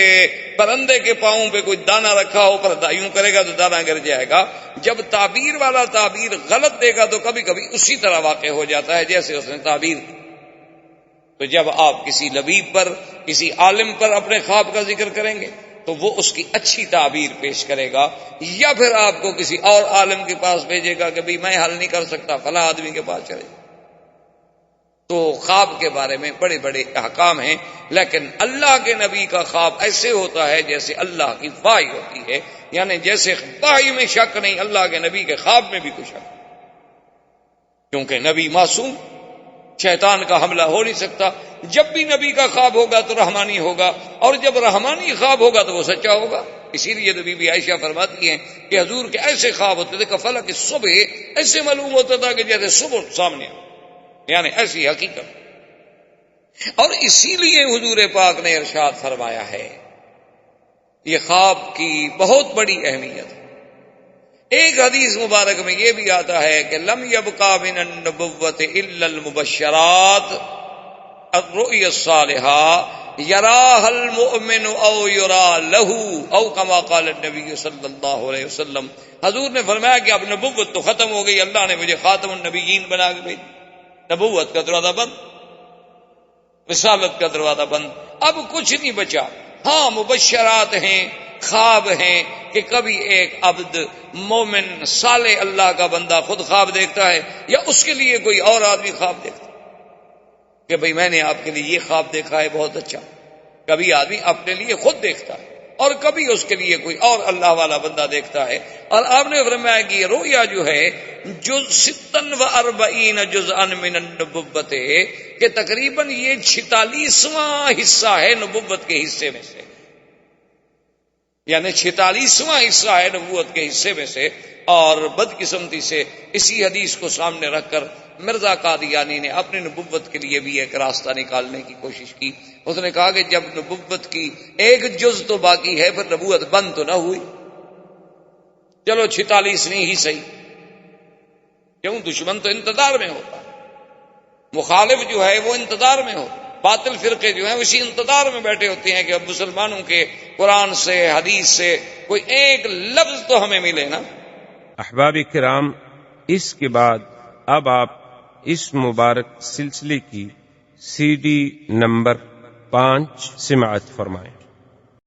پرندے کے پاؤں پہ کوئی دانہ رکھا ہو، پر یوں کرے گا تو دانہ گر جائے گا۔ جب تعبیر والا تعبیر غلط دے گا تو کبھی کبھی اسی طرح واقع ہو جاتا ہے جیسے اس نے تعبیر کی۔ تو جب آپ کسی لبیب پر، کسی عالم پر اپنے خواب کا ذکر کریں گے تو وہ اس کی اچھی تعبیر پیش کرے گا، یا پھر آپ کو کسی اور عالم کے پاس بھیجے گا کہ بھئی میں حل نہیں کر سکتا، فلاں آدمی کے پاس چلے۔ تو خواب کے بارے میں بڑے بڑے احکام ہیں، لیکن اللہ کے نبی کا خواب ایسے ہوتا ہے جیسے اللہ کی وحی ہوتی ہے، یعنی جیسے وحی میں شک نہیں، اللہ کے نبی کے خواب میں بھی کوئی شک نہیں، کیونکہ نبی معصوم، شیطان کا حملہ ہو نہیں سکتا۔ جب بھی نبی کا خواب ہوگا تو رحمانی ہوگا، اور جب رحمانی خواب ہوگا تو وہ سچا ہوگا۔ اسی لیے تو بی بی عائشہ فرماتی ہیں کہ حضور کے ایسے خواب ہوتے تھے کہ فلک صبح ایسے معلوم ہوتا تھا کہ جیسے صبح سامنے، یعنی ایسی حقیقت۔ اور اسی لیے حضور پاک نے ارشاد فرمایا ہے، یہ خواب کی بہت بڑی اہمیت ہے۔ ایک حدیث مبارک میں یہ بھی آتا ہے کہ لم یبقى من النبوۃ الا المبشرات الرؤیا الصالحہ یراها المؤمن او یرا له او كما قال النبی صلی اللہ علیہ وسلم۔ حضور نے فرمایا کہ اب نبوت تو ختم ہو گئی، اللہ نے مجھے خاتم النبیین بنا کے بھیجا، نبوت کا دروازہ بند، رسالت کا دروازہ بند، اب کچھ نہیں بچا۔ ہاں مبشرات ہیں، خواب ہیں کہ کبھی ایک عبد مومن صالح اللہ کا بندہ خود خواب دیکھتا ہے، یا اس کے لیے کوئی اور آدمی خواب دیکھتا ہے کہ بھئی میں نے آپ کے لیے یہ خواب دیکھا ہے بہت اچھا۔ کبھی آدمی اپنے لیے خود دیکھتا ہے اور کبھی اس کے لیے کوئی اور اللہ والا بندہ دیکھتا ہے۔ اور آپ نے فرمایا کہ یہ رؤیا جو ہے جز 46 جزءا من النبوت، کہ تقریباً یہ 46واں حصہ ہے نبوت کے حصے میں سے، یعنی 46واں حصہ ہے نبوت کے حصے میں سے۔ اور بدقسمتی سے اسی حدیث کو سامنے رکھ کر مرزا قادیانی نے اپنی نبوت کے لیے بھی ایک راستہ نکالنے کی کوشش کی۔ اس نے کہا کہ جب نبوت کی ایک جز تو باقی ہے، پھر نبوت بند تو نہ ہوئی، چلو 46 نہیں ہی صحیح، کیوں؟ دشمن تو انتظار میں ہوتا، مخالف جو ہے وہ انتظار میں ہوتا، باطل فرقے جو ہیں اسی انتظار میں بیٹھے ہوتے ہیں کہ اب مسلمانوں کے قرآن سے، حدیث سے کوئی ایک لفظ تو ہمیں ملے نا۔ احباب کرام، اس کے بعد اب آپ اس مبارک سلسلے کی CD نمبر 5 سماعت فرمائیں۔